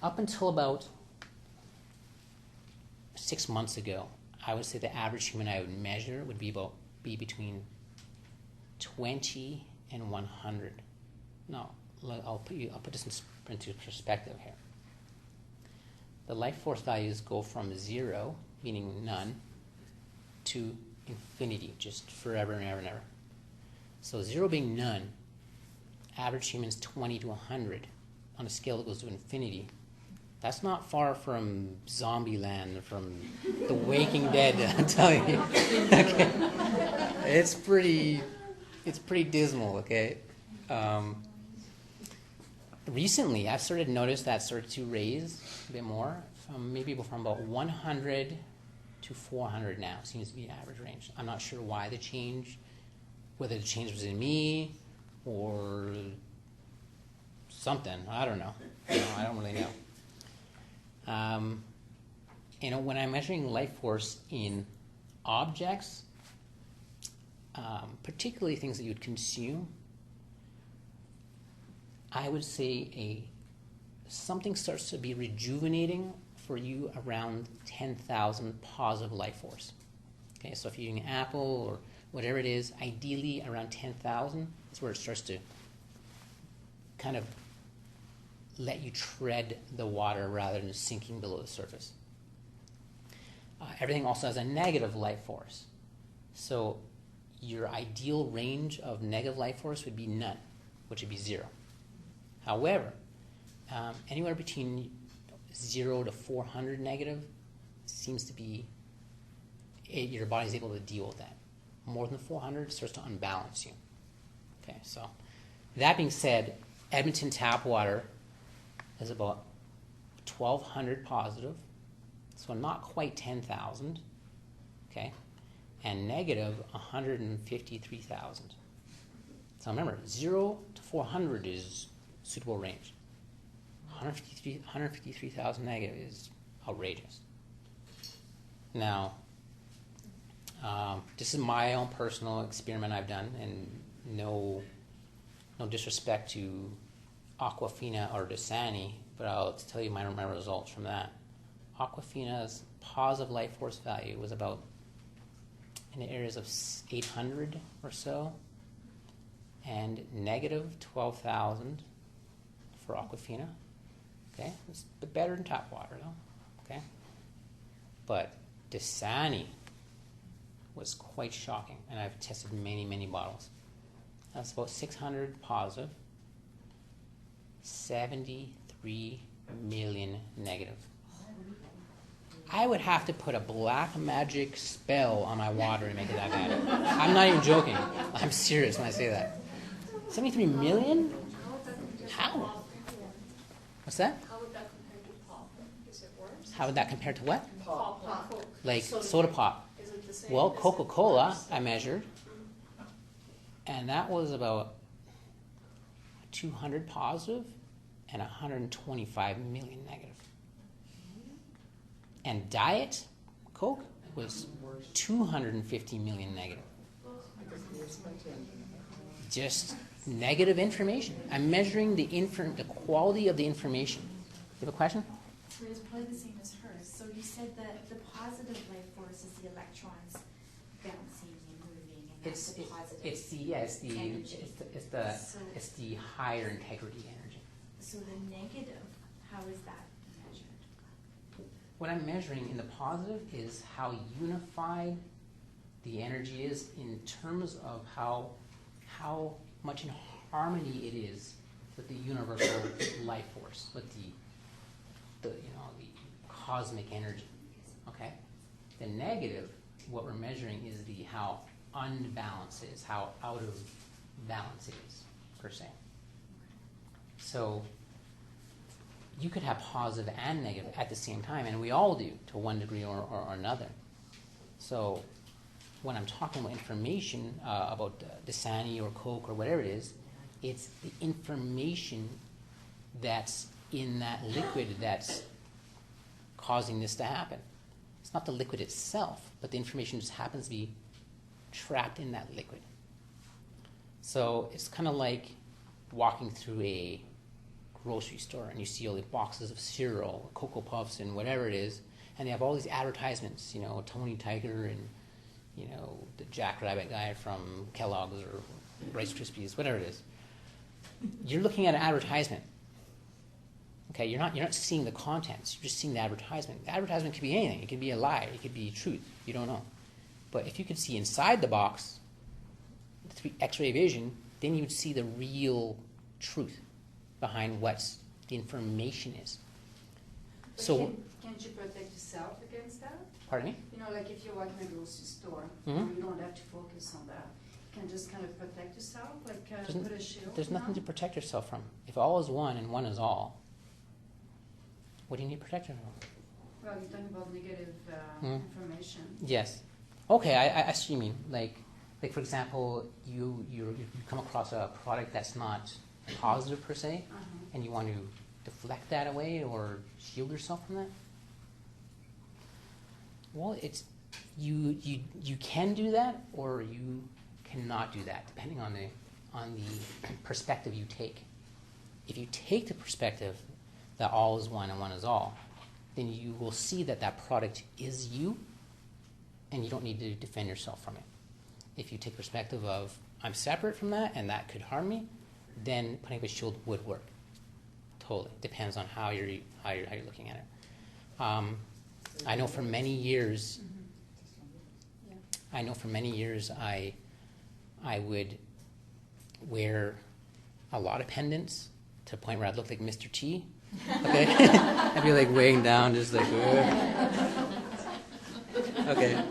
up until about 6 months ago, I would say the average human I would measure would be between 20 and 100. No, I'll put this into perspective here. The life force values go from 0, meaning none, to infinity, just forever and ever and ever. So 0 being none, average humans 20 to 100 on a scale that goes to infinity. That's not far from zombie land, from The Waking Dead, I'm telling you. Okay. It's pretty dismal, okay? Recently, I've started to notice that started to raise a bit more, from about 100 to 400 now, seems to be the average range. I'm not sure why the change, whether the change was in me or something, I don't know. I don't really know. When I'm measuring life force in objects, particularly things that you would consume, I would say something starts to be rejuvenating for you around 10,000 positive life force. Okay, so if you're eating an apple or whatever it is, ideally around 10,000 is where it starts to kind of let you tread the water rather than sinking below the surface. Everything also has a negative life force. So your ideal range of negative life force would be none, which would be 0. However, anywhere between 0 to 400 negative seems to be, your body's able to deal with that. More than 400 starts to unbalance you. Okay, so that being said, Edmonton tap water is about 1,200 positive, so not quite 10,000, okay, and negative 153,000. So remember, 0 to 400 is suitable range. 153,000 negative is outrageous. Now, this is my own personal experiment I've done, and no disrespect to Aquafina or Dasani, but I'll tell you my results from that. Aquafina's positive life force value was about in the areas of 800 or so, and negative 12,000 for Aquafina. Okay, it's a bit better than tap water though. Okay, but Dasani was quite shocking, and I've tested many bottles. That's about 600 positive, 73 million negative. I would have to put a black magic spell on my water to make it that bad. I'm not even joking. I'm serious when I say that. 73 million? How? What's that? How would that compare to pop? Is it worse? How would that compare to what? Pop and Coke. Like soda pop. Is it the same? Well, Is it Coca-Cola, worse? I measured, and that was about 200 positive and 125 million negative. And Diet Coke was 250 million negative. Just negative information. I'm measuring the quality of the information. You have a question? So it's probably the same as hers. So you said that the positive life force is the electrons bouncing and moving, and that's the positive. It's the higher integrity energy. So the negative, how is that measured? What I'm measuring in the positive is how unified the energy is in terms of how much in harmony it is with the universal life force, with the cosmic energy. Okay? The negative, what we're measuring is how unbalanced it is, how out of balance it is, per se. So you could have positive and negative at the same time, and we all do to one degree or another. So when I'm talking about information about Dasani or Coke or whatever it is, it's the information that's in that liquid that's causing this to happen. It's not the liquid itself, but the information just happens to be trapped in that liquid. So it's kind of like walking through a grocery store and you see all the boxes of cereal, Cocoa Puffs, and whatever it is, and they have all these advertisements, Tony Tiger and, the Jackrabbit guy from Kellogg's or Rice Krispies, whatever it is. You're looking at an advertisement. Okay, you're not seeing the contents, you're just seeing the advertisement. The advertisement could be anything. It could be a lie, it could be truth, you don't know. But if you could see inside the box, through X-ray vision, then you would see the real truth behind what the information is. But So, can't you protect yourself against that? pardon me? Like if you're walking in a grocery store, Mhm. you don't have to focus on that. You can just kind of protect yourself, like Doesn't- put a shield. There's nothing to protect yourself from. If all is one and one is all, what do you need to protect yourself from? Well, you're talking about negative Mhm. information. Yes. Okay, I see what you mean. Like for example, you come across a product that's not positive per se, and you want to deflect that away or shield yourself from that. Well, it's you can do that or you cannot do that, depending on the perspective you take. If you take the perspective that all is one and one is all, then you will see that that product is you, and you don't need to defend yourself from it. If you take perspective of I'm separate from that and that could harm me, then putting up a shield would work. Totally depends on how you're looking at it. I know for many years. I know for many years I would wear a lot of pendants to the point where I'd look like Mr. T. Okay, I'd be like weighing down, just like. Okay.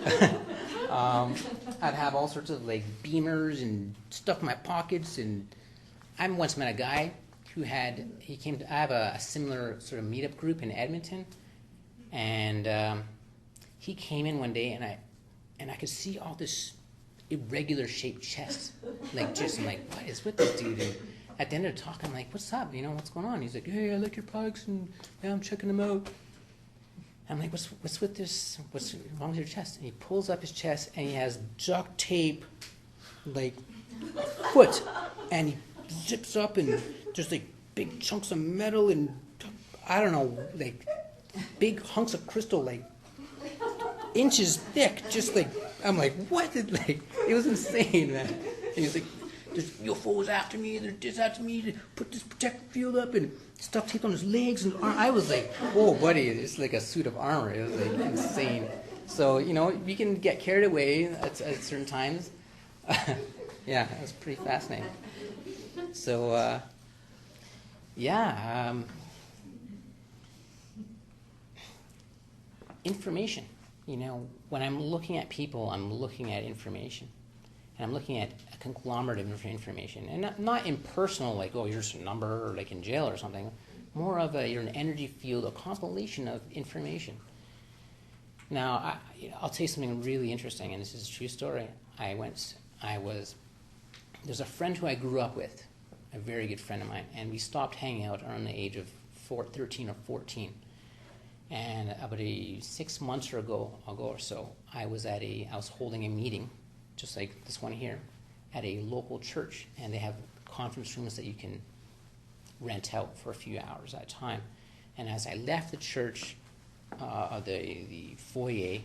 I'd have all sorts of like beamers and stuff in my pockets, and I once met a guy who I have a similar sort of meetup group in Edmonton, and he came in one day, and I could see all this irregular shaped chest, like I'm like, what is with this dude? And at the end of the talk, I'm like, what's up? What's going on? He's like, hey, I like your products, and yeah, I'm checking them out. I'm like, what's with this? What's wrong with your chest? And he pulls up his chest, and he has duct tape, like, foot, and he zips up, and just like big chunks of metal, and I don't know, like big hunks of crystal, like inches thick, just like, I'm like, what? It was insane, man. And he was like, there's UFOs after me, there's this after me, to put this protective field up, and stuff taped on his legs, and I was like, whoa, buddy, it's like a suit of armor. It was like insane. So, you can get carried away at certain times. Yeah, it was pretty fascinating. So, information. When I'm looking at people, I'm looking at information. And I'm looking at a conglomerate of information. And not impersonal, like, oh, you're just a number, or like in jail or something. More of you're an energy field, a compilation of information. Now, I'll tell you something really interesting, and this is a true story. There's a friend who I grew up with, a very good friend of mine, and we stopped hanging out around the age of 13 or 14. And about 6 months ago or so, I was holding a meeting, just like this one here, at a local church, and they have conference rooms that you can rent out for a few hours at a time. And as I left the church, the foyer,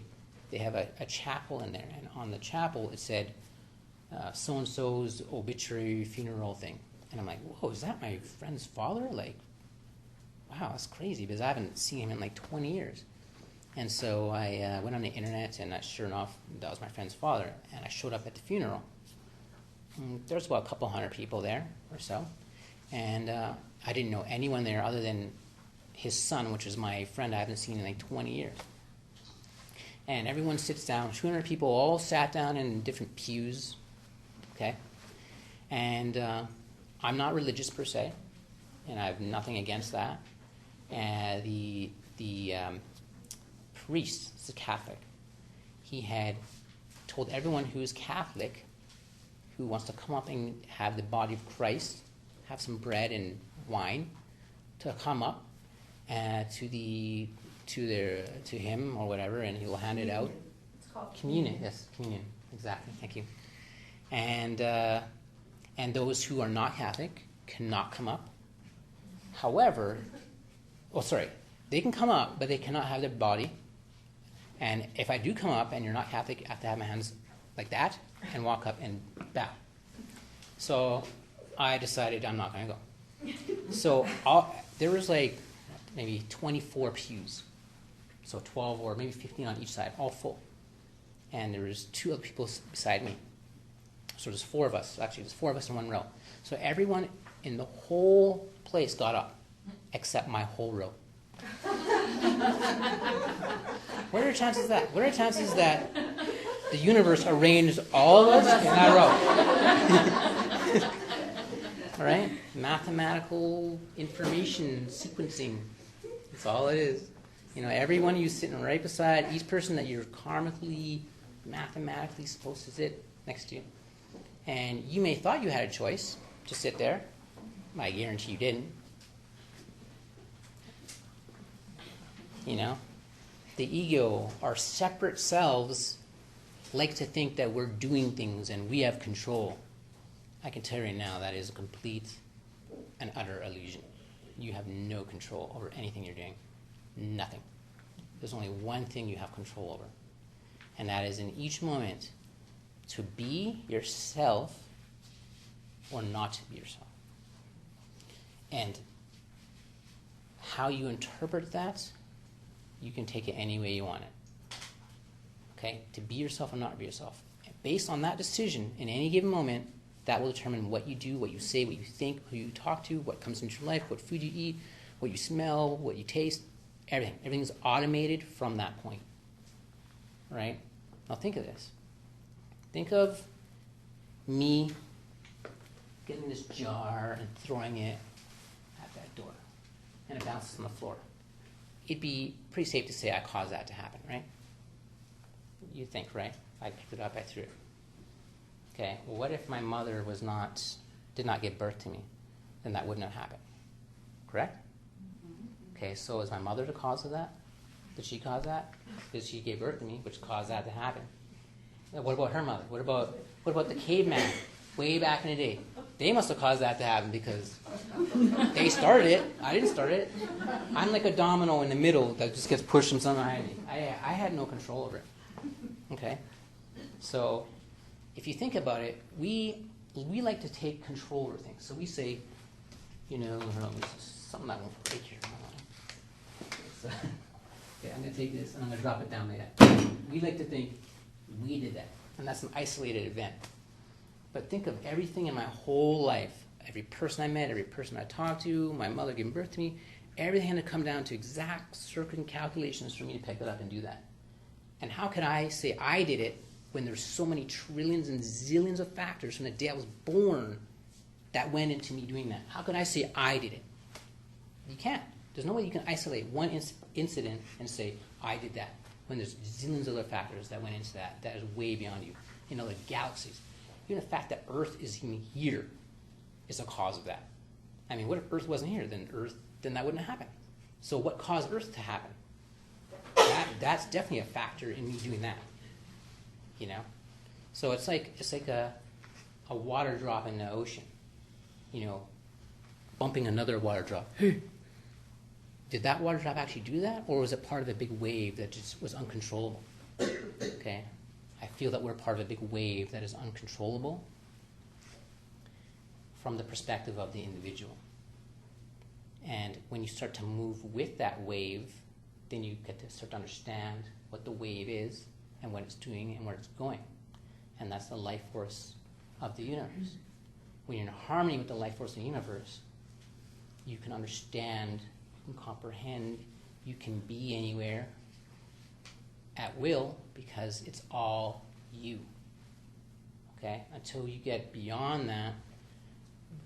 they have a chapel in there, and on the chapel it said so-and-so's obituary funeral thing. And I'm like, whoa, is that my friend's father? Like, wow, that's crazy, because I haven't seen him in like 20 years. And so I went on the internet, and sure enough, that was my friend's father. And I showed up at the funeral. There was about a couple hundred people there or so. And I didn't know anyone there other than his son, which is my friend I haven't seen in like 20 years. And everyone sits down. 200 people all sat down in different pews. Okay? And I'm not religious per se, and I have nothing against that. The priest is a Catholic. He had told everyone who is Catholic, who wants to come up and have the body of Christ, have some bread and wine, to come up to him or whatever, and he will hand it out. It's called communion. Yes, communion. Exactly. Thank you. And those who are not Catholic cannot come up. However, they can come up, but they cannot have their body. And if I do come up and you're not Catholic, I have to have my hands like that and walk up and bow. So I decided I'm not going to go. So there was like maybe 24 pews. So 12 or maybe 15 on each side, all full. And there was 2 other people beside me. So there's 4 of us. Actually, there's 4 of us in one row. So everyone in the whole place got up, except my whole row. What are the chances of that? What are the chances that the universe arranged all of us in that row? All right? Mathematical information sequencing. That's all it is. Everyone you sitting right beside each person that you're karmically, mathematically supposed to sit next to you. And you may thought you had a choice to sit there. I guarantee you didn't. The ego, our separate selves, like to think that we're doing things and we have control. I can tell you right now that is a complete and utter illusion. You have no control over anything you're doing. Nothing. There's only one thing you have control over, and that is in each moment to be yourself or not to be yourself. And how you interpret that, you can take it any way you want it. Okay? To be yourself or not be yourself. And based on that decision, in any given moment, that will determine what you do, what you say, what you think, who you talk to, what comes into your life, what food you eat, what you smell, what you taste, everything. Everything's automated from that point. Right? Now think of this. Think of me getting this jar and throwing it at that door, and it bounces on the floor. It'd be pretty safe to say I caused that to happen, right? You think, right? I picked it up, I threw it. Okay, well, what if my mother did not give birth to me? Then that wouldn't have happened. Correct? Okay, so is my mother the cause of that? Did she cause that? Because she gave birth to me, which caused that to happen. What about her mother? What about the caveman way back in the day? They must have caused that to happen because they started it. I didn't start it. I'm like a domino in the middle that just gets pushed from something behind me. I had no control over it. Okay? So if you think about it, we like to take control over things. So we say, something that won't break here. So, okay, I'm going to take this and I'm going to drop it down like that. We like to think we did that. And that's an isolated event. But think of everything in my whole life. Every person I met, every person I talked to, my mother giving birth to me, everything had to come down to exact circuit calculations for me to pick it up and do that. And how could I say I did it when there's so many trillions and zillions of factors from the day I was born that went into me doing that? How could I say I did it? You can't. There's no way you can isolate one incident and say, I did that, when there's zillions of other factors that went into that is way beyond you, in other galaxies. Even the fact that Earth is even here is a cause of that. I mean, what if Earth wasn't here? Then that wouldn't happen. So what caused Earth to happen? That's definitely a factor in me doing that. So it's like a water drop in the ocean. Bumping another water drop. Hey, did that water drop actually do that, or was it part of a big wave that just was uncontrollable? Okay, I feel that we're part of a big wave that is uncontrollable from the perspective of the individual. And when you start to move with that wave, then you get to start to understand what the wave is and what it's doing and where it's going. And that's the life force of the universe. When you're in harmony with the life force of the universe, you can understand, you can comprehend, you can be anywhere at will because it's all you. Okay? Until you get beyond that,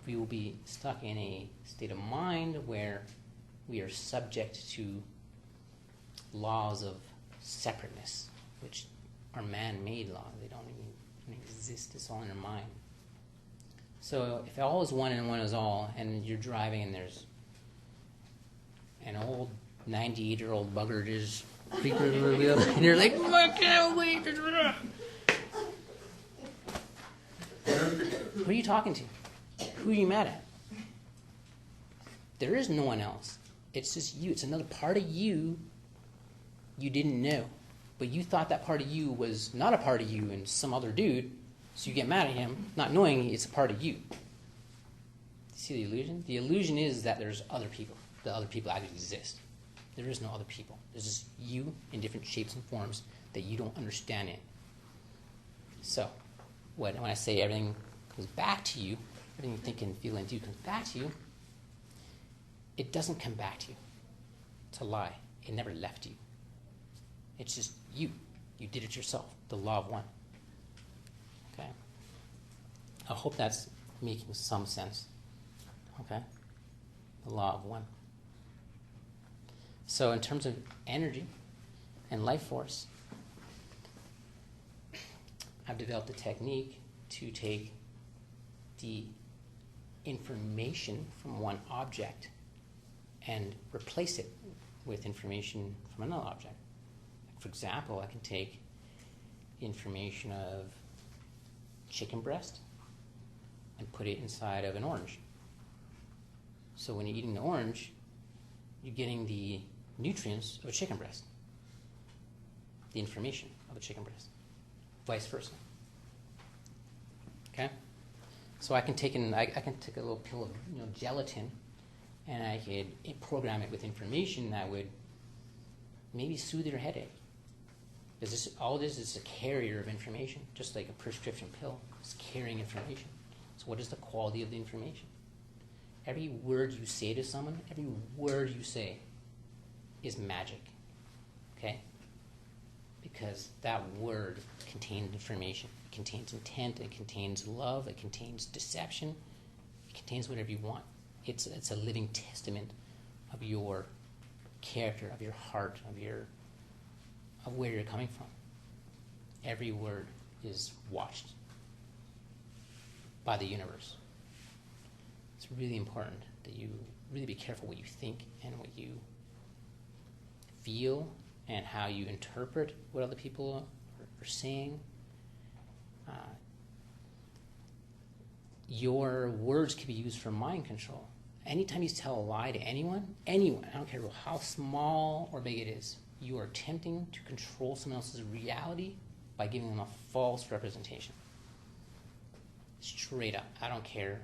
we will be stuck in a state of mind where we are subject to laws of separateness, which are man-made laws. They don't even exist. It's all in our mind. So if all is one and one is all, and you're driving and there's an old 98-year-old bugger just creeping over the wheel, and you're like, I can't wait. Who are you talking to? Who are you mad at? There is no one else. It's just you. It's another part of you didn't know. But you thought that part of you was not a part of you and some other dude, so you get mad at him, not knowing it's a part of you. See the illusion? The illusion is that there's other people. The other people actually exist. There is no other people. There's just you in different shapes and forms that you don't understand yet. So, when I say everything comes back to you, everything you think and feel and do comes back to you, it doesn't come back to you. It's a lie. It never left you. It's just you. You did it yourself. The law of one. Okay? I hope that's making some sense. Okay? The law of one. So in terms of energy and life force, I've developed a technique to take the information from one object and replace it with information from another object. For example, I can take the information of chicken breast and put it inside of an orange. So when you're eating the orange, you're getting the nutrients of a chicken breast, the information of a chicken breast, vice versa. Okay? So I can take a little pill of gelatin and I could program it with information that would maybe soothe their headache. Because all this is a carrier of information, just like a prescription pill. It's carrying information. So what is the quality of the information? Every word you say to someone, every word you say is magic. Okay? Because that word contains information. It contains intent, it contains love, it contains deception, it contains whatever you want. It's a living testament of your character, of your heart, of where you're coming from. Every word is watched by the universe. It's really important that you really be careful what you think and what you feel and how you interpret what other people are saying. Your words can be used for mind control. Anytime you tell a lie to anyone, I don't care how small or big it is, you are attempting to control someone else's reality by giving them a false representation. Straight up. I don't care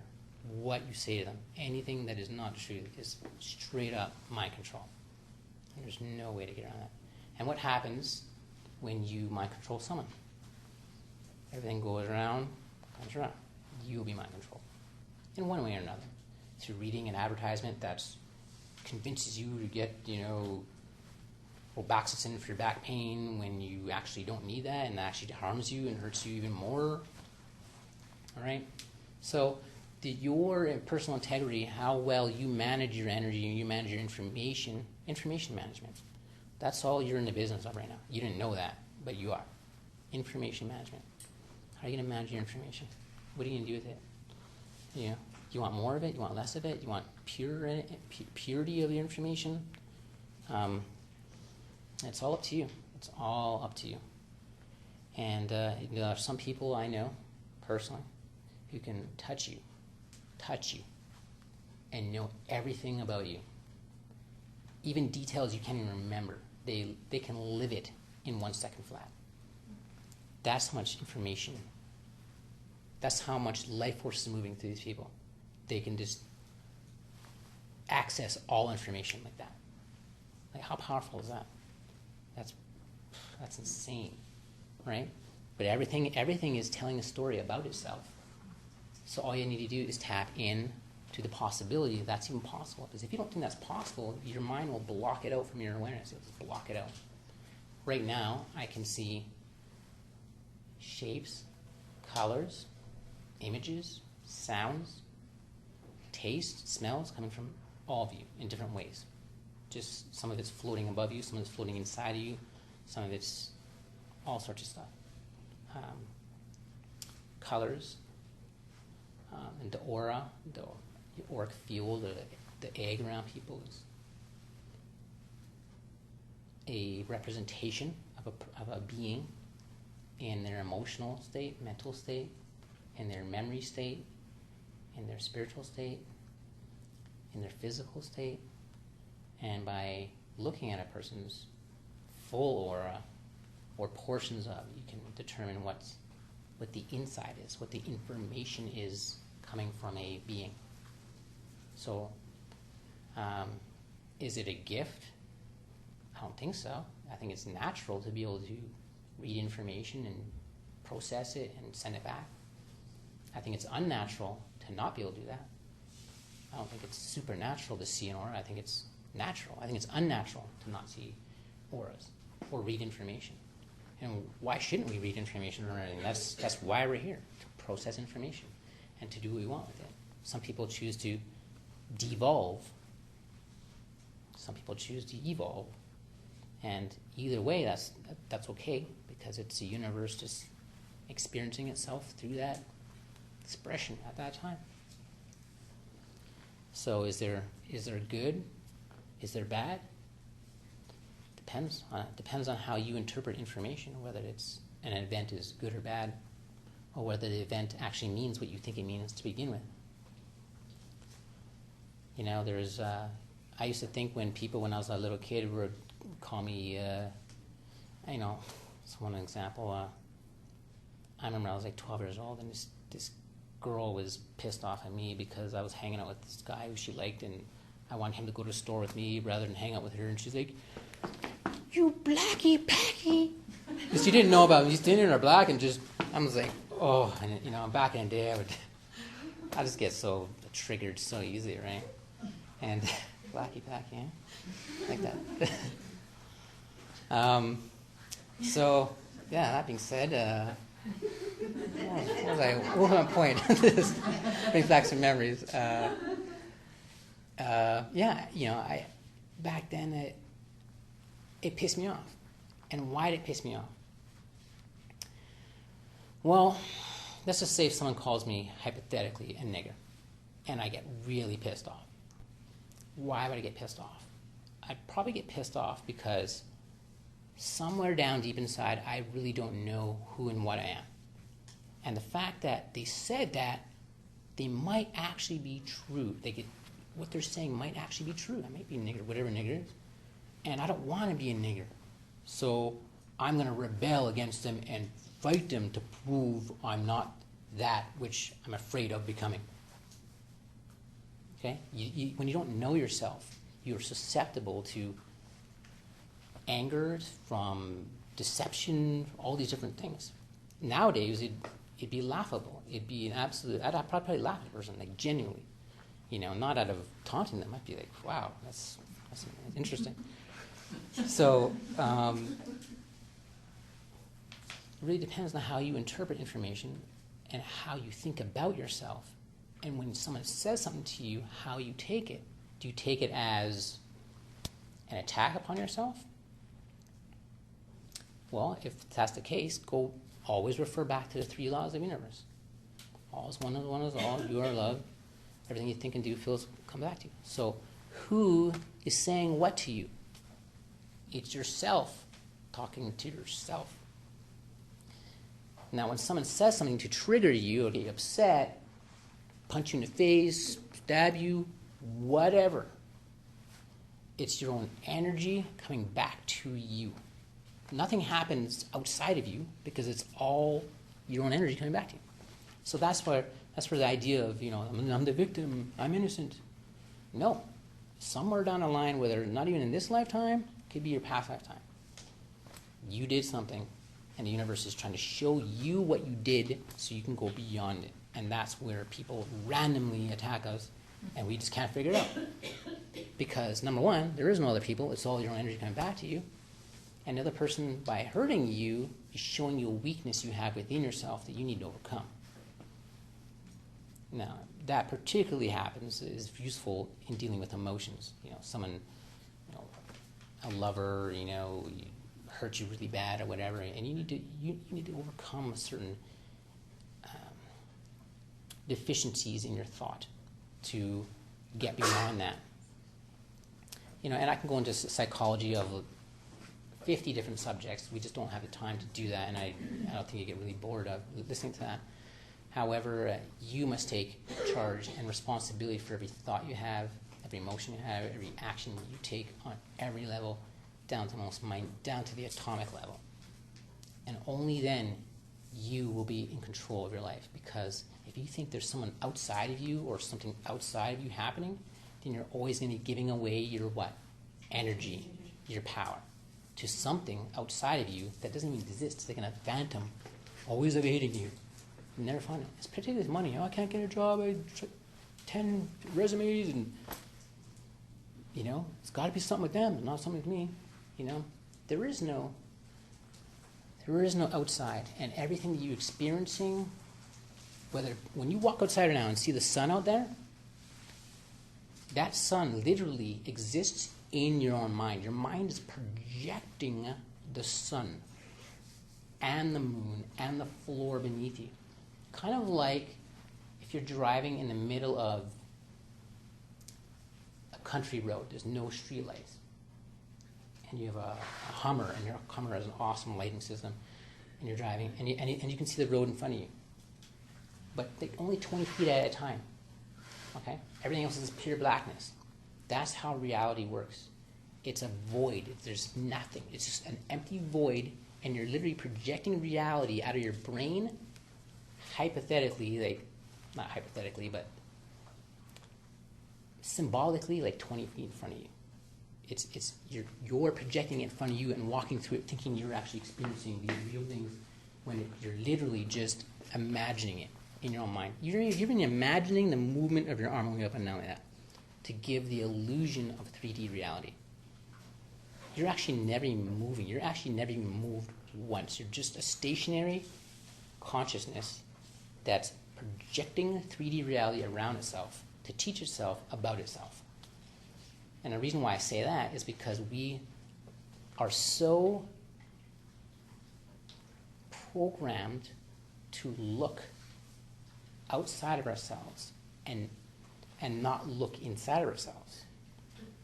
what you say to them. Anything that is not true is straight up mind control. There's no way to get around that. And what happens when you mind control someone? Everything goes around, comes around. You'll be mind controlled in one way or another. Through reading an advertisement that convinces you to get, Robaxacin for your back pain when you actually don't need that, and that actually harms you and hurts you even more. All right? So your personal integrity, how well you manage your energy, you manage your information management, that's all you're in the business of right now. You didn't know that, but you are. Information management. How are you going to manage your information? What are you going to do with it? You want more of it? You want less of it? You want purity of your information? It's all up to you. It's all up to you. And there are some people I know personally who can touch you, and know everything about you. Even details you can't even remember. They can live it in 1 second flat. That's how much information, that's how much life force is moving through these people. They can just access all information like that. Like, how powerful is that? That's insane, right? But everything is telling a story about itself. So all you need to do is tap in to the possibility that that's even possible. Because if you don't think that's possible, your mind will block it out from your awareness. It'll just block it out. Right now, I can see shapes, colors, images, sounds, taste, smells coming from all of you in different ways. Just some of it's floating above you, some of it's floating inside of you, some of it's all sorts of stuff. Colors, and the aura, the auric field, the egg around people is a representation of a being in their emotional state, mental state, in their memory state, in their spiritual state, in their physical state. And by looking at a person's full aura or portions of, you can determine what the inside is, what the information is coming from a being. So, is it a gift? I don't think so. I think it's natural to be able to read information and process it and send it back. I think it's unnatural to not be able to do that. I don't think it's supernatural to see an aura. I think it's natural. I think it's unnatural to not see auras or read information. And why shouldn't we read information or anything? That's why we're here, to process information and to do what we want with it. Some people choose to devolve. Some people choose to evolve. And either way, that's okay, because it's the universe just experiencing itself through that expression at that time. So is there good? Is there bad? Depends on how you interpret information, whether it's an event is good or bad, or whether the event actually means what you think it means to begin with. I used to think when I was a little kid, would call me, it's one example. I remember I was like 12 years old, and this girl was pissed off at me because I was hanging out with this guy who she liked, and I want him to go to the store with me rather than hang out with her. And she's like, "You blacky packy." Because she didn't know about me. Standing in black and just, I was like, oh, and you know, back in the day, I just get so triggered so easy, right? And blacky packy, yeah? Like that. So, yeah, that being said, what was my point? This brings back some memories. Yeah, you know, back then it pissed me off. And why did it piss me off? Well, let's just say if someone calls me hypothetically a nigger, and I get really pissed off. Why would I get pissed off? I'd probably get pissed off because somewhere down deep inside, I really don't know who and what I am. And the fact that they said that, they might actually be true. What they're saying might actually be true. I might be a nigger, whatever nigger is. And I don't want to be a nigger. So I'm going to rebel against them and fight them to prove I'm not that which I'm afraid of becoming. Okay? When you don't know yourself, you're susceptible to anger, from deception, all these different things. Nowadays, it'd be laughable. It'd be an absolute, I'd probably laugh at a person, like genuinely. You know, not out of taunting them. I'd be like, wow, that's interesting. So, it really depends on how you interpret information and how you think about yourself. And when someone says something to you, how you take it. Do you take it as an attack upon yourself? Well, if that's the case, always refer back to the 3 laws of the universe. All is one is all, you are love, everything you think and do feels come back to you. So who is saying what to you? It's yourself talking to yourself. Now, when someone says something to trigger you or get you upset, punch you in the face, stab you, whatever, it's your own energy coming back to you. Nothing happens outside of you because it's all your own energy coming back to you. So that's where the idea of, you know, I'm the victim, I'm innocent. No. Somewhere down the line, whether not even in this lifetime, could be your past lifetime, you did something, and the universe is trying to show you what you did so you can go beyond it. And that's where people randomly attack us, and we just can't figure it out. Because, number one, there is no other people. It's all your own energy coming back to you. And the other person, by hurting you, is showing you a weakness you have within yourself that you need to overcome. Now, that particularly is useful in dealing with emotions. You know, someone, you know, a lover, you know, hurt you really bad or whatever, and you need to overcome certain deficiencies in your thought to get beyond that. You know, and I can go into psychology of 50 different subjects. We just don't have the time to do that, and I don't think you get really bored of listening to that. However, you must take charge and responsibility for every thought you have, every emotion you have, every action you take on every level, down to the atomic level. And only then you will be in control of your life. Because if you think there's someone outside of you or something outside of you happening, then you're always going to be giving away your what? Energy, your power, to something outside of you that doesn't even exist. It's like a phantom, always evading you. You never find it. It's particularly with money. Oh, I can't get a job. I 10 resumes, and you know, it's got to be something with them, not something with me. You know, there is no outside, and everything that you're experiencing, when you walk outside now and see the sun out there, that sun literally exists in your own mind. Your mind is projecting the sun and the moon and the floor beneath you. Kind of like if you're driving in the middle of a country road, there's no street lights, and you have a Hummer, and your Hummer has an awesome lighting system, and you're driving, and you can see the road in front of you, but only 20 feet at a time. Okay? Everything else is pure blackness. That's how reality works. It's a void. There's nothing. It's just an empty void, and you're literally projecting reality out of your brain, hypothetically, not hypothetically, but symbolically like 20 feet in front of you. It's you're projecting it in front of you and walking through it thinking you're actually experiencing these real things when you're literally just imagining it in your own mind. You're even imagining the movement of your arm going up and down like that to give the illusion of 3D reality. You're actually never even moving. You're actually never even moved once. You're just a stationary consciousness that's projecting 3D reality around itself to teach itself about itself. And the reason why I say that is because we are so programmed to look outside of ourselves and not look inside of ourselves,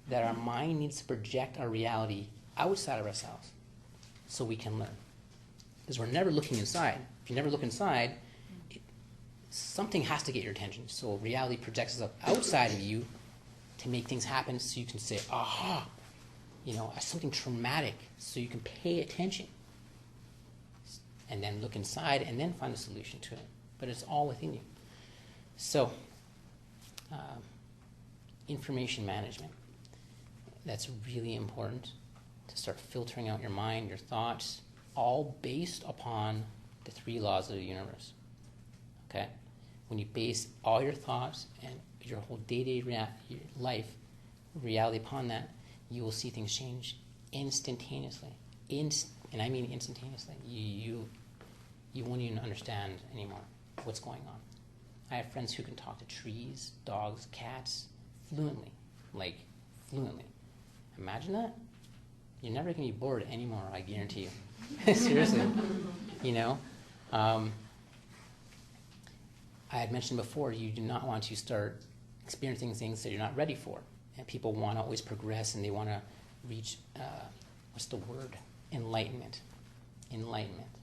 that our mind needs to project our reality outside of ourselves so we can learn. Because we're never looking inside. If you never look inside, something has to get your attention. So reality projects itself outside of you to make things happen so you can say, aha, something traumatic, so you can pay attention. And then look inside and then find a solution to it. But it's all within you. So, information management. That's really important to start filtering out your mind, your thoughts, all based upon the 3 laws of the universe. Okay? When you base all your thoughts and your whole day-to-day life, reality upon that, you will see things change instantaneously. And I mean instantaneously. You won't even understand anymore what's going on. I have friends who can talk to trees, dogs, cats fluently. Imagine that. You're never going to be bored anymore, I guarantee you. Seriously. I had mentioned before, you do not want to start experiencing things that you're not ready for. And people want to always progress and they want to reach, Enlightenment.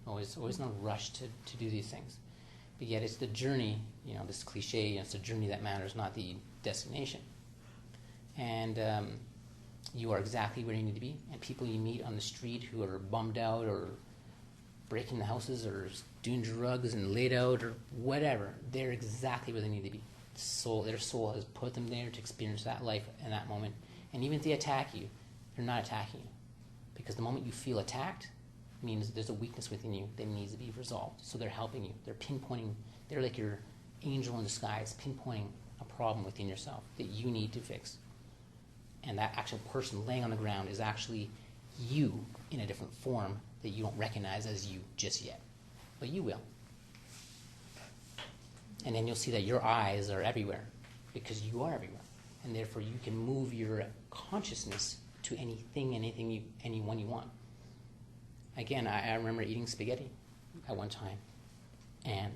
Always in a rush to do these things. But yet it's the journey, this cliche, it's the journey that matters, not the destination. And you are exactly where you need to be. And people you meet on the street who are bummed out or breaking the houses or doing drugs and laid out or whatever, they're exactly where they need to be. Their soul has put them there to experience that life in that moment. And even if they attack you, they're not attacking you. Because the moment you feel attacked means there's a weakness within you that needs to be resolved. So they're helping you. They're pinpointing, they're like your angel in disguise, pinpointing a problem within yourself that you need to fix. And that actual person laying on the ground is actually you in a different form that you don't recognize as you just yet. But you will. And then you'll see that your eyes are everywhere because you are everywhere. And therefore you can move your consciousness to anyone you want. Again, I remember eating spaghetti at one time and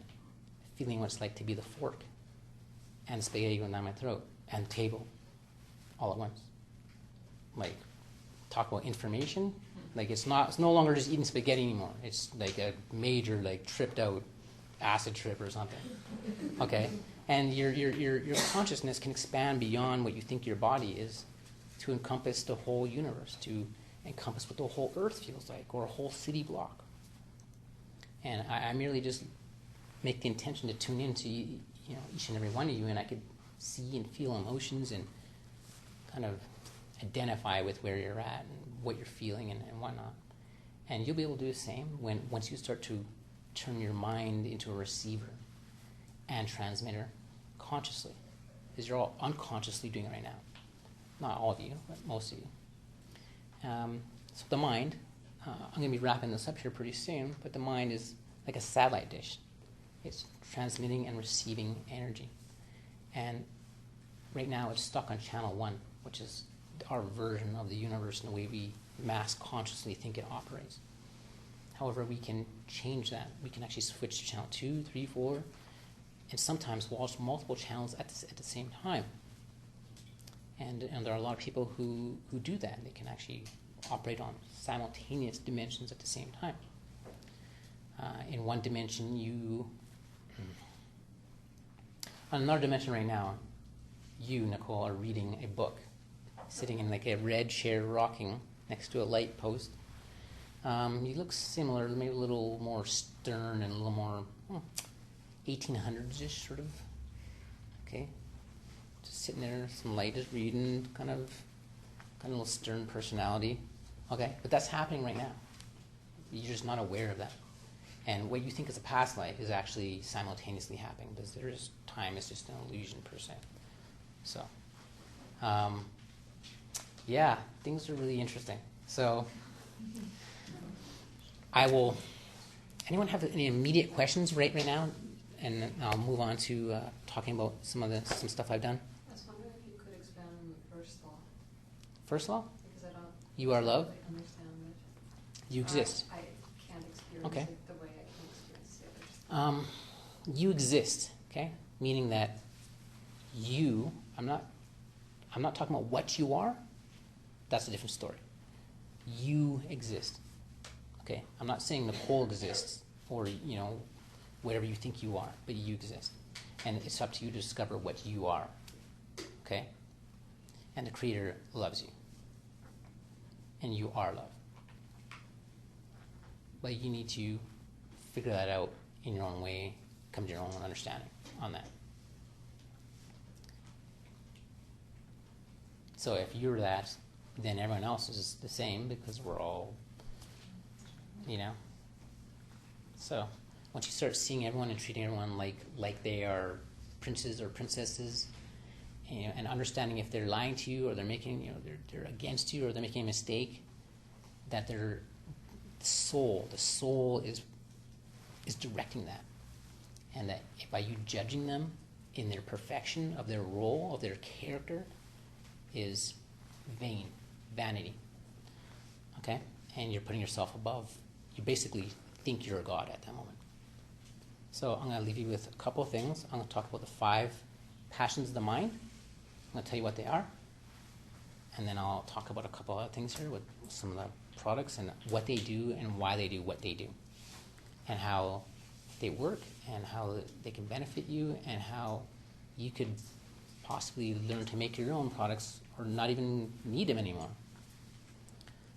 feeling what it's like to be the fork and spaghetti going down my throat and the table all at once. Like, talk about information. Like, it's no longer just eating spaghetti anymore. It's like a major, tripped out acid trip or something. Okay? And your consciousness can expand beyond what you think your body is to encompass the whole universe, to encompass what the whole earth feels like, or a whole city block. And I merely just make the intention to tune into each and every one of you, and I could see and feel emotions and kind of identify with where you're at and what you're feeling and whatnot. And you'll be able to do the same once you start to turn your mind into a receiver and transmitter consciously, because you're all unconsciously doing it right now. Not all of you, but most of you. So the mind, I'm going to be wrapping this up here pretty soon, but the mind is like a satellite dish. It's transmitting and receiving energy. And right now it's stuck on channel 1, which is our version of the universe and the way we mass consciously think it operates. However, we can change that. We can actually switch to channel 2, 3, 4, and sometimes watch multiple channels at the same time. And there are a lot of people who do that. They can actually operate on simultaneous dimensions at the same time. In one dimension, on another dimension right now, you, Nicole, are reading a book, sitting in like a red chair rocking next to a light post. You look similar, maybe a little more stern and a little more 1800s-ish sort of. Okay? just sitting there, some light is reading, kind of a little stern personality. Okay, but that's happening right now. You're just not aware of that. And what you think is a past life is actually simultaneously happening, because there's time is just an illusion per se. So, yeah, things are really interesting. So, I will. Anyone have any immediate questions right now? And then I'll move on to talking about some stuff I've done. I was wondering if you could expand on the first law, First law, because I don't you are love. really understand it. You exist. I can't experience Okay. it the way I can experience the others. You exist. Okay, meaning that you. I'm not talking about what you are. That's a different story. You exist. Okay, I'm not saying the whole exists, or whatever you think you are, but you exist, and it's up to you to discover what you are. Okay, and the Creator loves you, and you are love. But you need to figure that out in your own way, come to your own understanding on that. So if you're that, then everyone else is the same, because we're all, So once you start seeing everyone and treating everyone like they are princes or princesses, and understanding if they're lying to you, or they're making, they're against you, or they're making a mistake, that the soul is directing that, and that by you judging them in their perfection of their role, of their character, is vanity. Okay? And you're putting yourself above. You basically think you're a god at that moment. So I'm going to leave you with a couple of things. I'm going to talk about the 5 passions of the mind. I'm going to tell you what they are. And then I'll talk about a couple other things here with some of the products and what they do and why they do what they do. And how they work, and how they can benefit you, and how you could possibly learn to make your own products or not even need them anymore.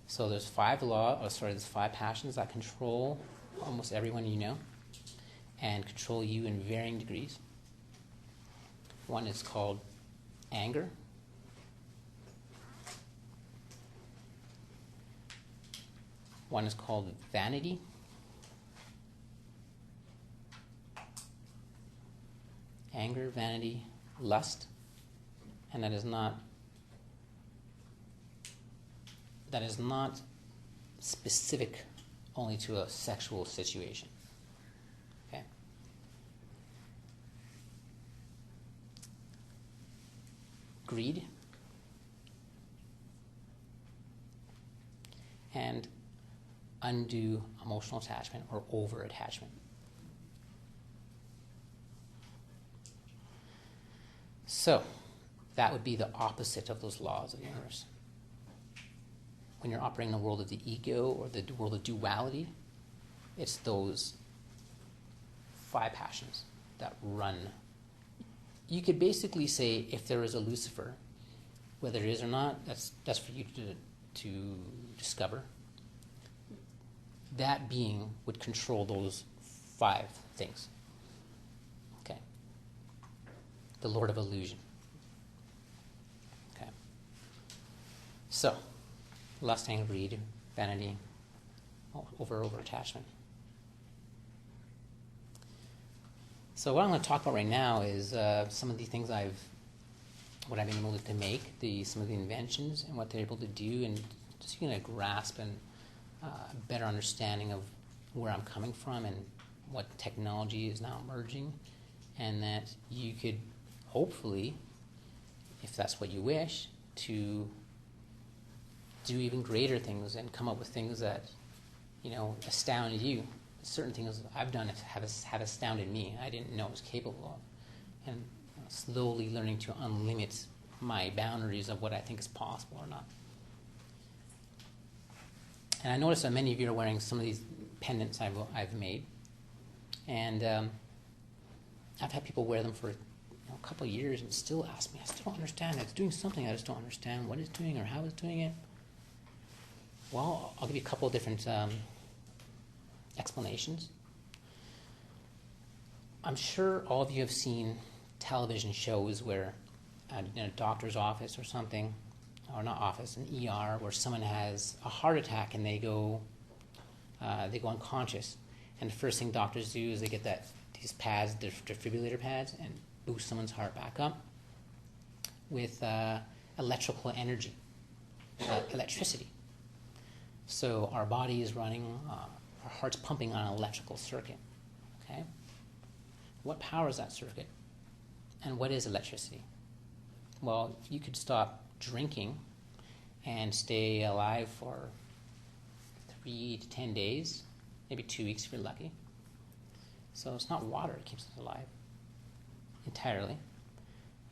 So there's 5 passions that control almost everyone you know, and control you in varying degrees. One is called anger. One is called vanity. Anger, vanity, lust, and that is not specific only to a sexual situation. Okay? Greed and undue emotional attachment or over-attachment. So, that would be the opposite of those laws of the universe. When you're operating in the world of the ego or the world of duality, it's those 5 passions that run. You could basically say, if there is a Lucifer, whether it is or not, that's for you to discover. That being would control those 5 things. Okay. The Lord of Illusion. Okay. So, lust, anger, greed, vanity, over attachment. So what I'm going to talk about right now is some of the things what I've been able to make, some of the inventions and what they're able to do, and just you get a grasp and a better understanding of where I'm coming from and what technology is now emerging, and that you could hopefully, if that's what you wish, to do even greater things and come up with things that, astound you. Certain things I've done have astounded me. I didn't know I was capable of. And slowly learning to unlimit my boundaries of what I think is possible or not. And I noticed that many of you are wearing some of these pendants I've made. And I've had people wear them for a couple of years and still ask me, I still don't understand. It's doing something, I just don't understand what it's doing or how it's doing it. Well, I'll give you a couple of different explanations. I'm sure all of you have seen television shows where in a doctor's office or something, or not office, an ER, where someone has a heart attack and they go unconscious, and the first thing doctors do is they get these pads, defibrillator pads, and boost someone's heart back up with electrical energy, electricity. So our body is running, our heart's pumping on an electrical circuit. Okay, what powers that circuit, and what is electricity? Well, you could stop drinking and stay alive for 3 to 10 days, maybe 2 weeks if you're lucky. So it's not water that keeps us alive entirely.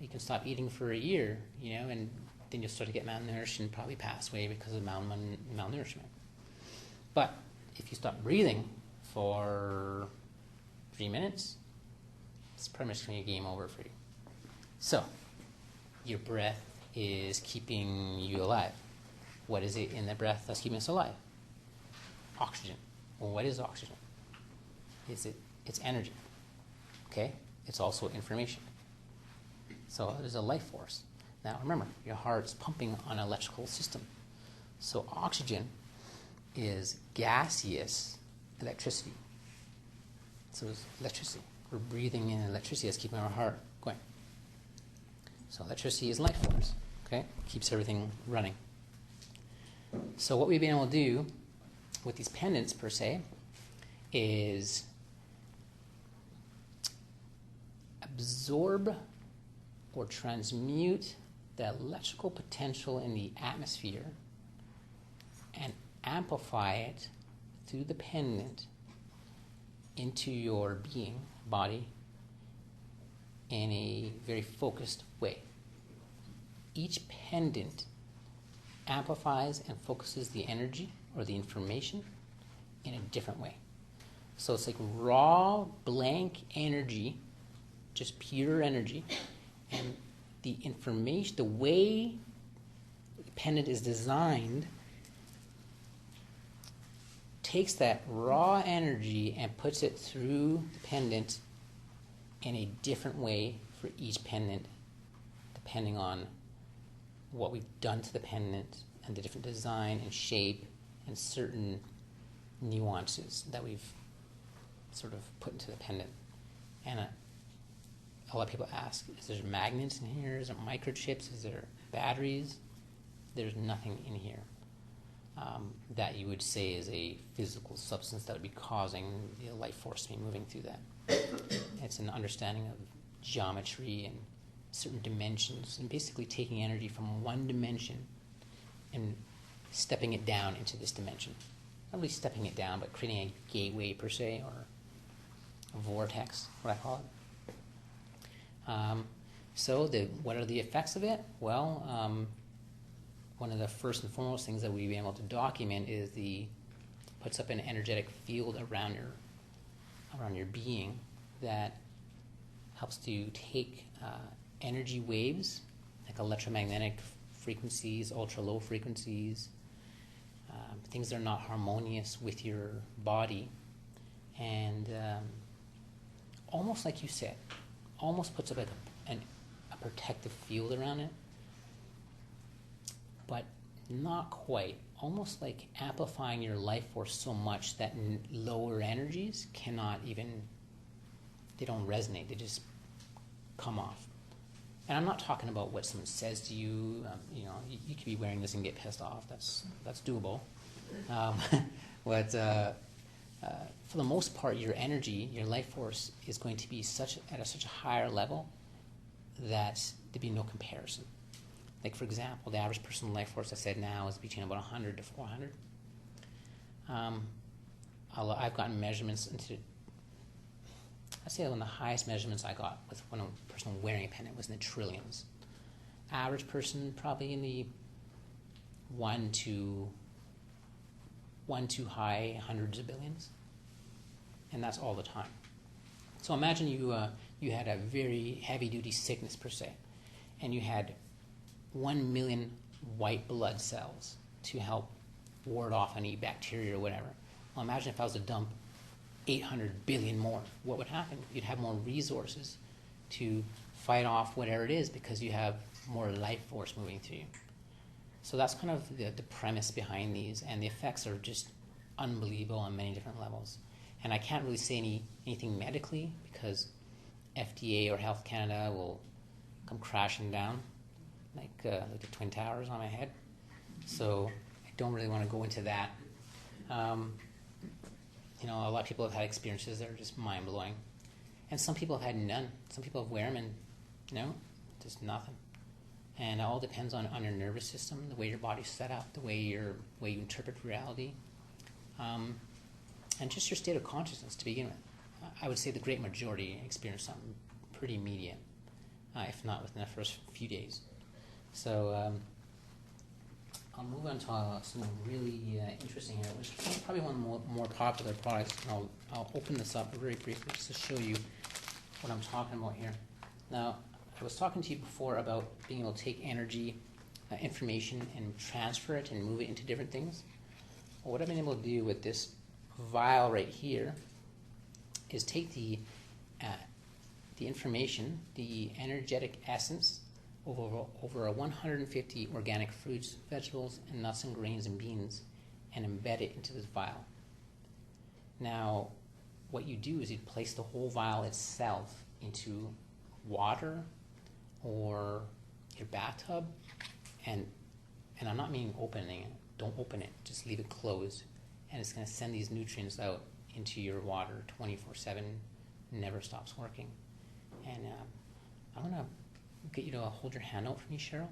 You can stop eating for a year, and then you'll start to get malnourished and probably pass away because of malnourishment. But if you stop breathing for 3 minutes, it's pretty much going to be game over for you. So, your breath is keeping you alive. What is it in the breath that's keeping us alive? Oxygen. Well, what is oxygen? It's energy. Okay? It's also information. So there's a life force. Now remember, your heart's pumping on an electrical system. So oxygen is gaseous electricity. So it's electricity. We're breathing in electricity that's keeping our heart going. So electricity is life force. Okay? Keeps everything running. So what we've been able to do with these pendants, per se, is absorb or transmute the electrical potential in the atmosphere and amplify it through the pendant into your body, in a very focused way. Each pendant amplifies and focuses the energy or the information in a different way. So it's like raw, blank energy, just pure energy, and the information, the way the pendant is designed, takes that raw energy and puts it through the pendant in a different way for each pendant, depending on what we've done to the pendant and the different design and shape and certain nuances that we've sort of put into the pendant. And a lot of people ask, is there magnets in here? Is there microchips? Is there batteries? There's nothing in here that you would say is a physical substance that would be causing the life force to be moving through that. It's an understanding of geometry and certain dimensions, and basically taking energy from one dimension and stepping it down into this dimension. Not really stepping it down, but creating a gateway per se, or a vortex, what I call it. So what are the effects of it? Well, one of the first and foremost things that we've been able to document is puts up an energetic field around your being that helps to take energy waves, like electromagnetic frequencies, ultra low frequencies, things that are not harmonious with your body, and almost like you said, almost puts up like a protective field around it, but not quite. Almost like amplifying your life force so much that lower energies cannot even, they don't resonate, they just come off. And I'm not talking about what someone says to you. You could be wearing this and get pissed off. That's doable. But for the most part, your energy, your life force, is going to be at such a higher level that there'd be no comparison. Like, for example, the average person's life force, I said now, is between about 100 to 400. I've gotten measurements into, I'd say one of the highest measurements I got with when a person wearing a pendant was in the trillions. Average person probably in the one to high hundreds of billions. And that's all the time. So imagine you had a very heavy-duty sickness per se, and you had 1 million white blood cells to help ward off any bacteria or whatever. Well, imagine if I was to dump 800 billion more. What would happen? You'd have more resources to fight off whatever it is because you have more life force moving through you. So that's kind of the premise behind these, and the effects are just unbelievable on many different levels. And I can't really say anything medically because FDA or Health Canada will come crashing down like the Twin Towers on my head. So I don't really want to go into that. You know, a lot of people have had experiences that are just mind-blowing. And some people have had none. Some people have wear them and, no, just nothing. And it all depends on your nervous system, the way your body's set up, the way you interpret reality, and just your state of consciousness to begin with. I would say the great majority experience something pretty immediate, if not within the first few days. So I'll move on to something really interesting here, which is probably one of the more popular products. And I'll open this up very briefly just to show you what I'm talking about here. Now, I was talking to you before about being able to take energy, information, and transfer it and move it into different things. Well, what I've been able to do with this vial right here is take the information, the energetic essence, over 150 organic fruits, vegetables, and nuts and grains and beans, and embed it into this vial. Now, what you do is you place the whole vial itself into water or your bathtub, and I'm not meaning opening it. Don't open it. Just leave it closed, and it's going to send these nutrients out into your water 24/7. Never stops working. And I'm going to get you to hold your hand out for me, Cheryl.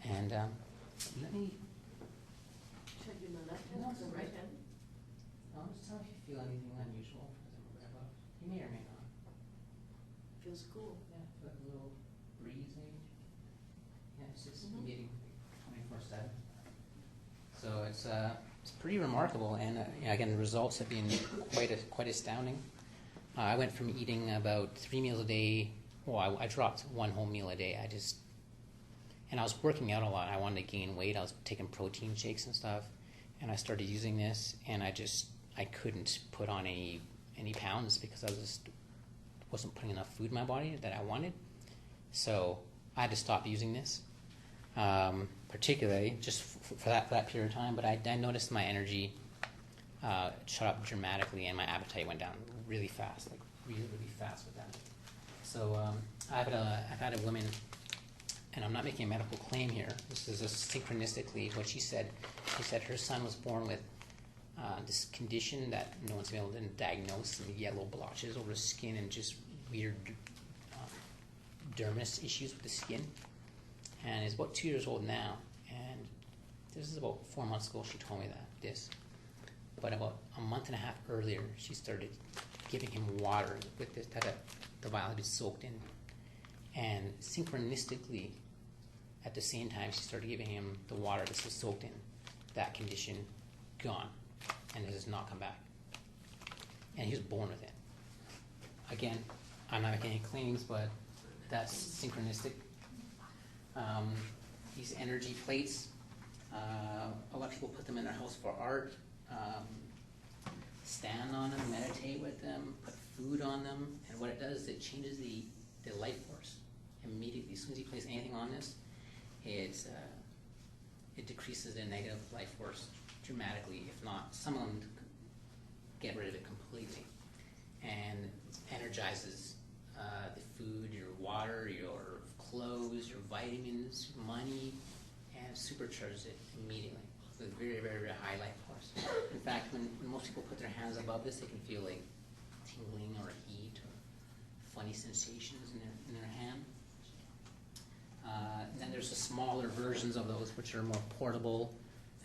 And let me. Should I do my left hand or the right hand? I'll just tell if you feel anything unusual. You may or may not. Feels cool. Yeah, feel like a little breeze maybe. Yeah, it's just emitting 24/7. So it's pretty remarkable, and again, the results have been quite astounding. I went from eating about 3 meals a day. Well, I dropped one whole meal a day. And I was working out a lot. I wanted to gain weight. I was taking protein shakes and stuff, and I started using this, and I couldn't put on any pounds because I wasn't putting enough food in my body that I wanted. So I had to stop using this, particularly just for that period of time. But I noticed my energy shot up dramatically, and my appetite went down really fast, like really, really fast with that. So I've had a woman, and I'm not making a medical claim here. This is just synchronistically what she said. She said her son was born with this condition that no one's been able to diagnose, some yellow blotches over his skin and just weird dermis issues with the skin. And he's about 2 years old now. And this is about 4 months ago she told me this. But about a month and a half earlier, she started giving him water with this that the vial had been soaked in. And synchronistically, at the same time she started giving him the water this was soaked in, that condition gone, and it has not come back. And he was born with it. Again, I'm not making any claims, but that's synchronistic. These energy plates, a lot of people put them in their house for art, stand on them, meditate with them, put food on them, and what it does is it changes the life force immediately. As soon as you place anything on this, it decreases the negative life force dramatically. If not, some of them get rid of it completely, and energizes the food, your water, your clothes, your vitamins, money, and supercharges it immediately with very, very, very high life force. In fact, when most people put their hands above this, they can feel like tingling or heat or funny sensations in their hand. And then there's the smaller versions of those, which are more portable.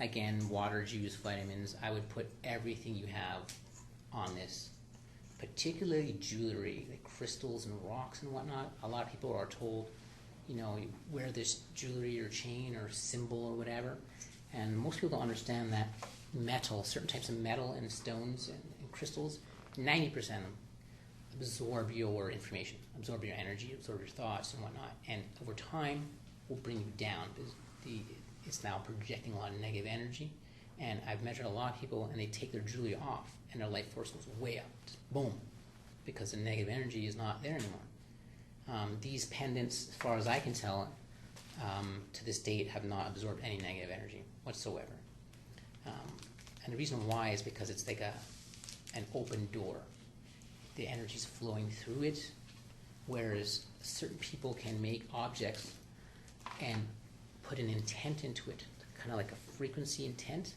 Again, water, juice, vitamins. I would put everything you have on this, particularly jewelry, like crystals and rocks and whatnot. A lot of people are told, you wear this jewelry or chain or symbol or whatever. And most people don't understand that metal, certain types of metal and stones and crystals, 90% of them absorb your information, absorb your energy, absorb your thoughts and whatnot. And over time, will bring you down because it's now projecting a lot of negative energy. And I've measured a lot of people, and they take their jewelry off, and their life force goes way up, just boom, because the negative energy is not there anymore. These pendants, as far as I can tell, to this date, have not absorbed any negative energy whatsoever. And the reason why is because it's like an open door. The energy's flowing through it, whereas certain people can make objects and put an intent into it, kind of like a frequency intent,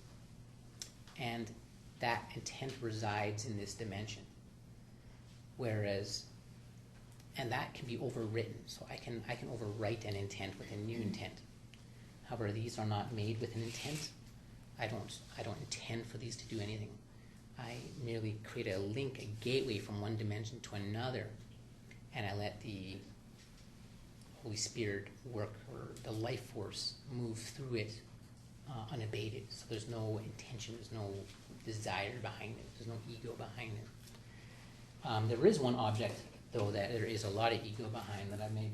and that intent resides in this dimension. Whereas, and that can be overwritten, so I can overwrite an intent with a new intent. However, these are not made with an intent. I don't intend for these to do anything. I merely create a link, a gateway from one dimension to another, and I let the Holy Spirit work, or the life force move through it unabated. So there's no intention, there's no desire behind it, there's no ego behind it. There is one object, though, that there is a lot of ego behind that I've made.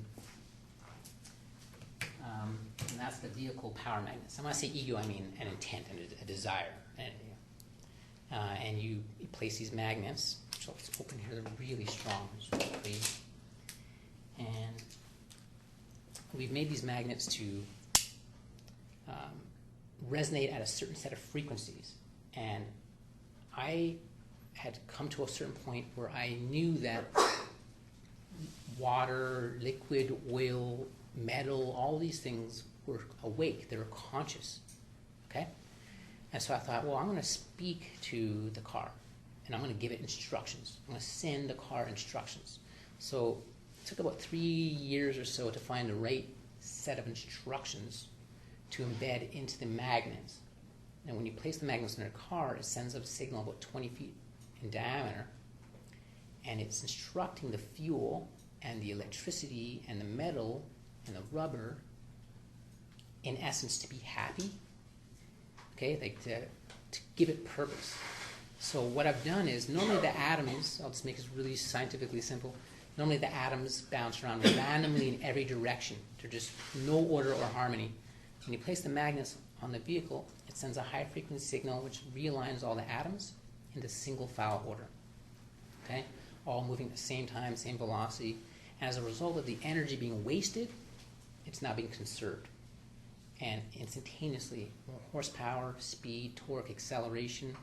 And that's the vehicle power magnets. And when I say ego, I mean an intent and a desire. And you place these magnets, so it's open here, they're really strong, it's really crazy. And we've made these magnets to resonate at a certain set of frequencies. And I had come to a certain point where I knew that water, liquid, oil, metal, all these things were awake, they were conscious, okay? And so I thought, well, I'm going to speak to the car, and I'm going to give it instructions. I'm going to send the car instructions. So it took about 3 years or so to find the right set of instructions to embed into the magnets. And when you place the magnets in a car, it sends up a signal about 20 feet in diameter, and it's instructing the fuel and the electricity and the metal and the rubber, in essence, to be happy, okay, like to give it purpose. So what I've done is, normally the atoms, I'll just make this really scientifically simple, normally the atoms bounce around randomly in every direction. There's just no order or harmony. When you place the magnets on the vehicle, it sends a high frequency signal which realigns all the atoms into single file order, okay, all moving at the same time, same velocity. And as a result of the energy being wasted, it's now being conserved. And instantaneously, more horsepower, speed, torque, acceleration,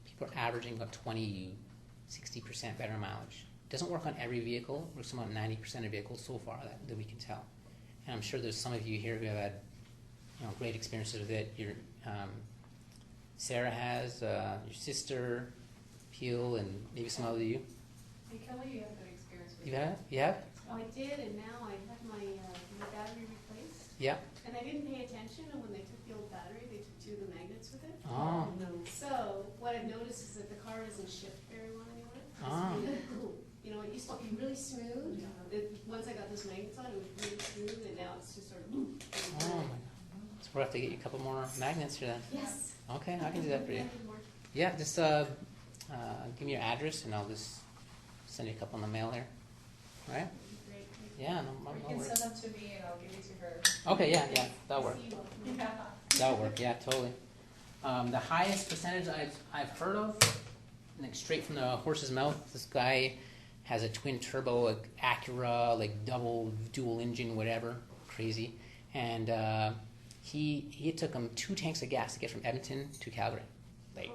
people are averaging about 20 to 60% better mileage. It doesn't work on every vehicle. It works on about 90% of vehicles so far that we can tell. And I'm sure there's some of you here who have had great experiences with it. Sarah has, your sister, Peel, and maybe some other of you. Hey Kelly, you have good experience with You have? You have? I did, and now I had my battery replaced. Yeah. And I didn't pay attention, and when they took the old battery, they took 2 of the magnets with it. Oh. So what I've noticed is that the car doesn't shift very well anymore. It used to be really smooth. Once I got those magnets on, it was really smooth, and now it's just sort of. Oh my God. So we'll have to get you a couple more magnets here then. Yes. Okay, I can do that for you. Yeah, just give me your address, and I'll just send you a couple in the mail here. All right? Great. Yeah, Or no you can worries. send them to me and I'll give it to her. Okay, yeah, that'll work. Yeah. That'll work, yeah, totally. The highest percentage I've heard of, like straight from the horse's mouth, this guy has a twin turbo, like Acura, like double dual engine, whatever, crazy. And it took him 2 tanks of gas to get from Edmonton to Calgary. Like,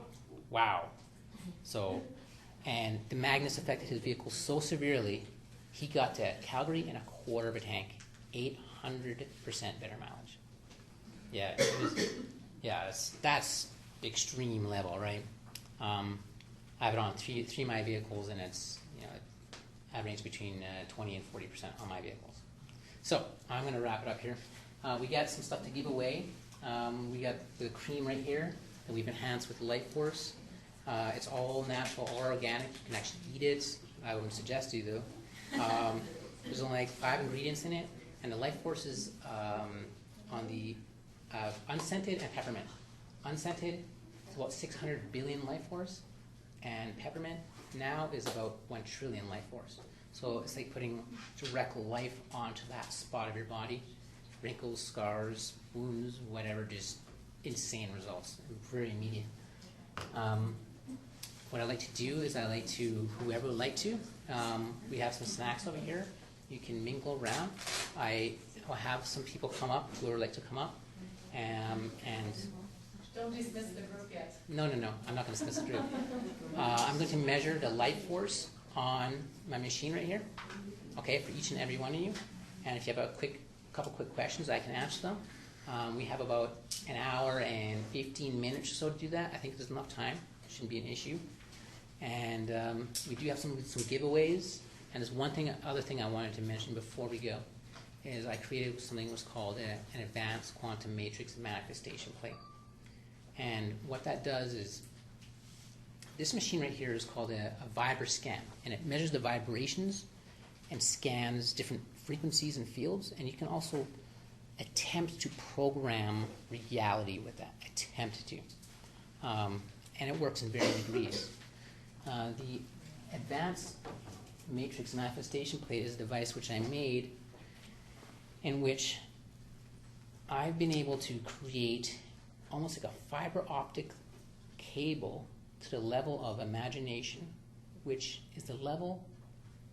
wow. So, and the magnets affected his vehicle so severely, he got to Calgary in a quarter of a tank, 800% better mileage. Yeah, that's extreme level, right? I have it on three of my vehicles, and it's I range between 20 and 40% on my vehicles. So I'm going to wrap it up here. We got some stuff to give away. We got the cream right here that we've enhanced with Life Force. It's all natural, all organic. You can actually eat it. I wouldn't suggest you though. There's only like 5 ingredients in it, and the Life Force is on the unscented and peppermint. Unscented is about 600 billion Life Force, and peppermint now is about 1 trillion Life Force. So it's like putting direct life onto that spot of your body. Wrinkles, scars, wounds, whatever, just insane results, very immediate. What I like to do is whoever would like to, we have some snacks over here. You can mingle around. I will have some people come up who would like to come up, and Don't dismiss the group yet. no, I'm not going to dismiss the group. I'm going to measure the light force on my machine right here, okay, for each and every one of you. And if you have a couple quick questions, I can answer them. We have about an hour and 15 minutes or so to do that. I think there's enough time. It shouldn't be an issue. And we do have some giveaways. And there's other thing I wanted to mention before we go, is I created something that was called an advanced quantum matrix manifestation plate. And what that does is, this machine right here is called a VibraScan, and it measures the vibrations and scans different frequencies and fields, and you can also attempt to program reality with that, attempt to. And it works in varying degrees. The advanced matrix manifestation plate is a device which I made, in which I've been able to create almost like a fiber optic cable to the level of imagination, which is the level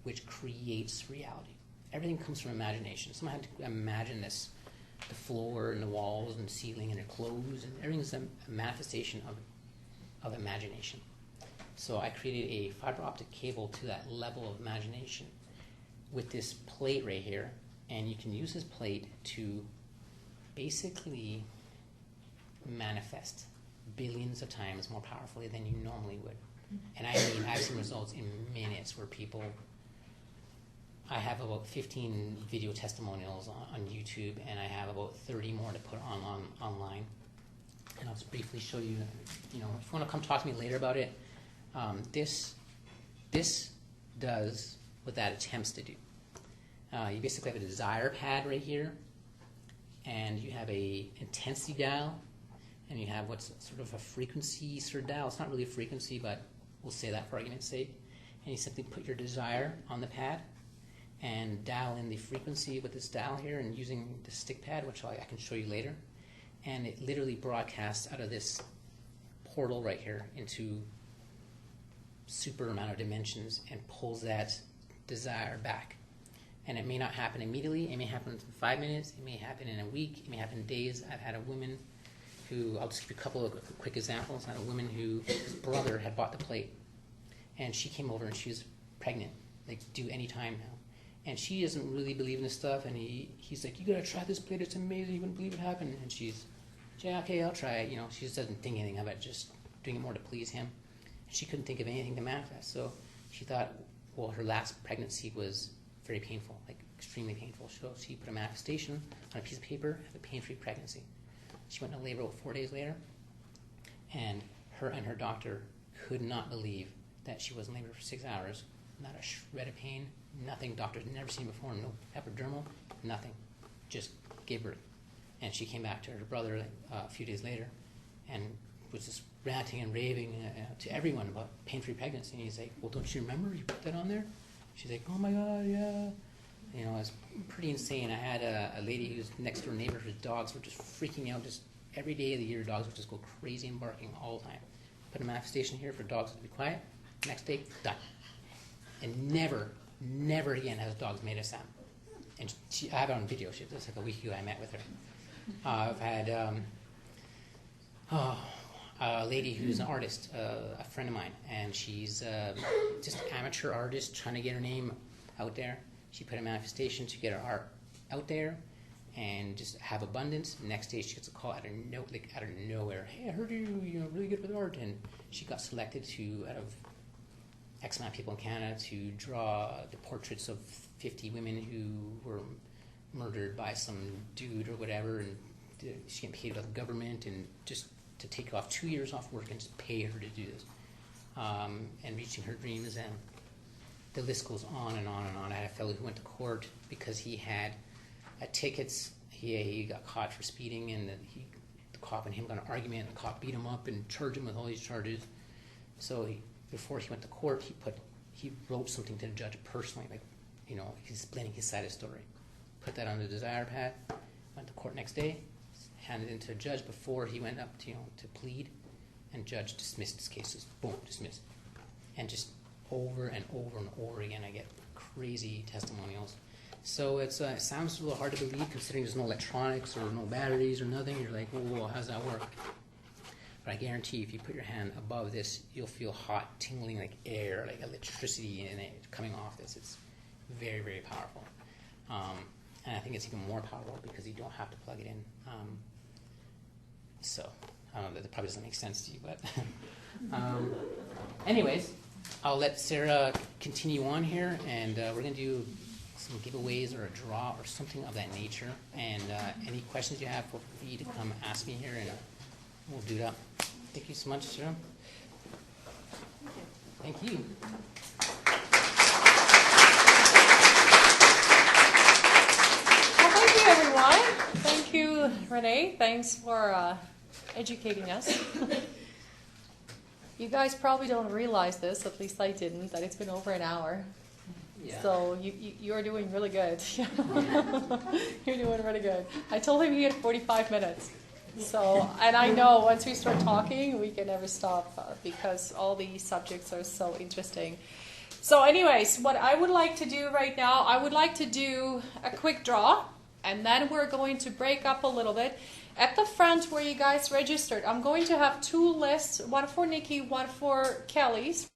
which creates reality. Everything comes from imagination. Someone had to imagine this, the floor and the walls and the ceiling and the clothes, and everything is a manifestation of imagination. So I created a fiber optic cable to that level of imagination with this plate right here, and you can use this plate to basically manifest billions of times more powerfully than you normally would. And I mean, I've seen results in minutes where people, I have about 15 video testimonials on YouTube, and I have about 30 more to put online. And I'll just briefly show you, if you want to come talk to me later about it, this does what that attempts to do. You basically have a desire pad right here, and you have a intensity dial, and you have what's sort of a frequency sort of dial. It's not really a frequency, but we'll say that for argument's sake. And you simply put your desire on the pad and dial in the frequency with this dial here, and using the stick pad, which I can show you later. And it literally broadcasts out of this portal right here into super amount of dimensions and pulls that desire back. And it may not happen immediately. It may happen in 5 minutes. It may happen in a week. It may happen in days. I've had a woman who, I'll just give you a couple of quick examples. I had a woman whose brother had bought the plate, and she came over and she was pregnant, like due any time now. And she doesn't really believe in this stuff, and he's like, you gotta try this plate, it's amazing, you wouldn't believe it happened. And she's, yeah, okay, I'll try it. She just doesn't think anything of it, just doing it more to please him. And she couldn't think of anything to manifest. So she thought, well, her last pregnancy was very painful, like extremely painful. So she put a manifestation on a piece of paper, had a pain-free pregnancy. She went into labor about 4 days later, and her doctor could not believe that she was in labor for 6 hours, not a shred of pain, nothing. Doctors had never seen before, no epidural, nothing. Just gave birth. And she came back to her brother a few days later and was just ranting and raving to everyone about pain-free pregnancy. And he's like, well, don't you remember you put that on there? She's like, oh my God, yeah. It was pretty insane. I had a lady who's next door neighbor, whose dogs were just freaking out. Just every day of the year, dogs would just go crazy and barking all the time. Put a manifestation here for dogs to be quiet. Next day, done. And never again has dogs made a sound. And I have it on video. Just like a week ago, I met with her. I've had a lady who's an artist, a friend of mine, and she's just an amateur artist trying to get her name out there. She put a manifestation to get her art out there and just have abundance. Next day, she gets a call out of nowhere. Hey, I heard you're really good with art, and she got selected out of X amount of people in Canada to draw the portraits of 50 women who were murdered by some dude or whatever, and she getting paid by the government, and just to take off 2 years off work and just pay her to do this, and reaching her dreams, and the list goes on and on and on. I had a fellow who went to court because he had tickets. He got caught for speeding, and the cop and him got an argument, and the cop beat him up and charged him with all these charges. So before he went to court, he wrote something to the judge personally, like, he's explaining his side of the story. Put that on the desire pad, went to court next day, handed it to a judge before he went up to plead, and judge dismissed his cases. Boom, dismissed. And just over and over and over again, I get crazy testimonials. So it sounds a little hard to believe considering there's no electronics or no batteries or nothing. You're like, whoa, how does that work? But I guarantee if you put your hand above this, you'll feel hot, tingling like air, like electricity in it coming off this. It's very, very powerful. And I think it's even more powerful because you don't have to plug it in. So I don't know, that probably doesn't make sense to you, but anyways, I'll let Sarah continue on here, and we're going to do some giveaways or a draw or something of that nature. And any questions you have, feel free to come ask me here, and we'll do that. Thank you so much, Sarah. Thank you. Well, thank you, everyone. Thank you, Rene. Thanks for educating us. You guys probably don't realize this, at least I didn't, that it's been over an hour. Yeah. So you're doing really good. You're doing really good. I told him he had 45 minutes. So, and I know once we start talking, we can never stop because all these subjects are so interesting. So anyways, what I would like to do right now, I would like to do a quick draw, and then we're going to break up a little bit. At the front where you guys registered, I'm going to have two lists, one for Nikki, one for Kelly's.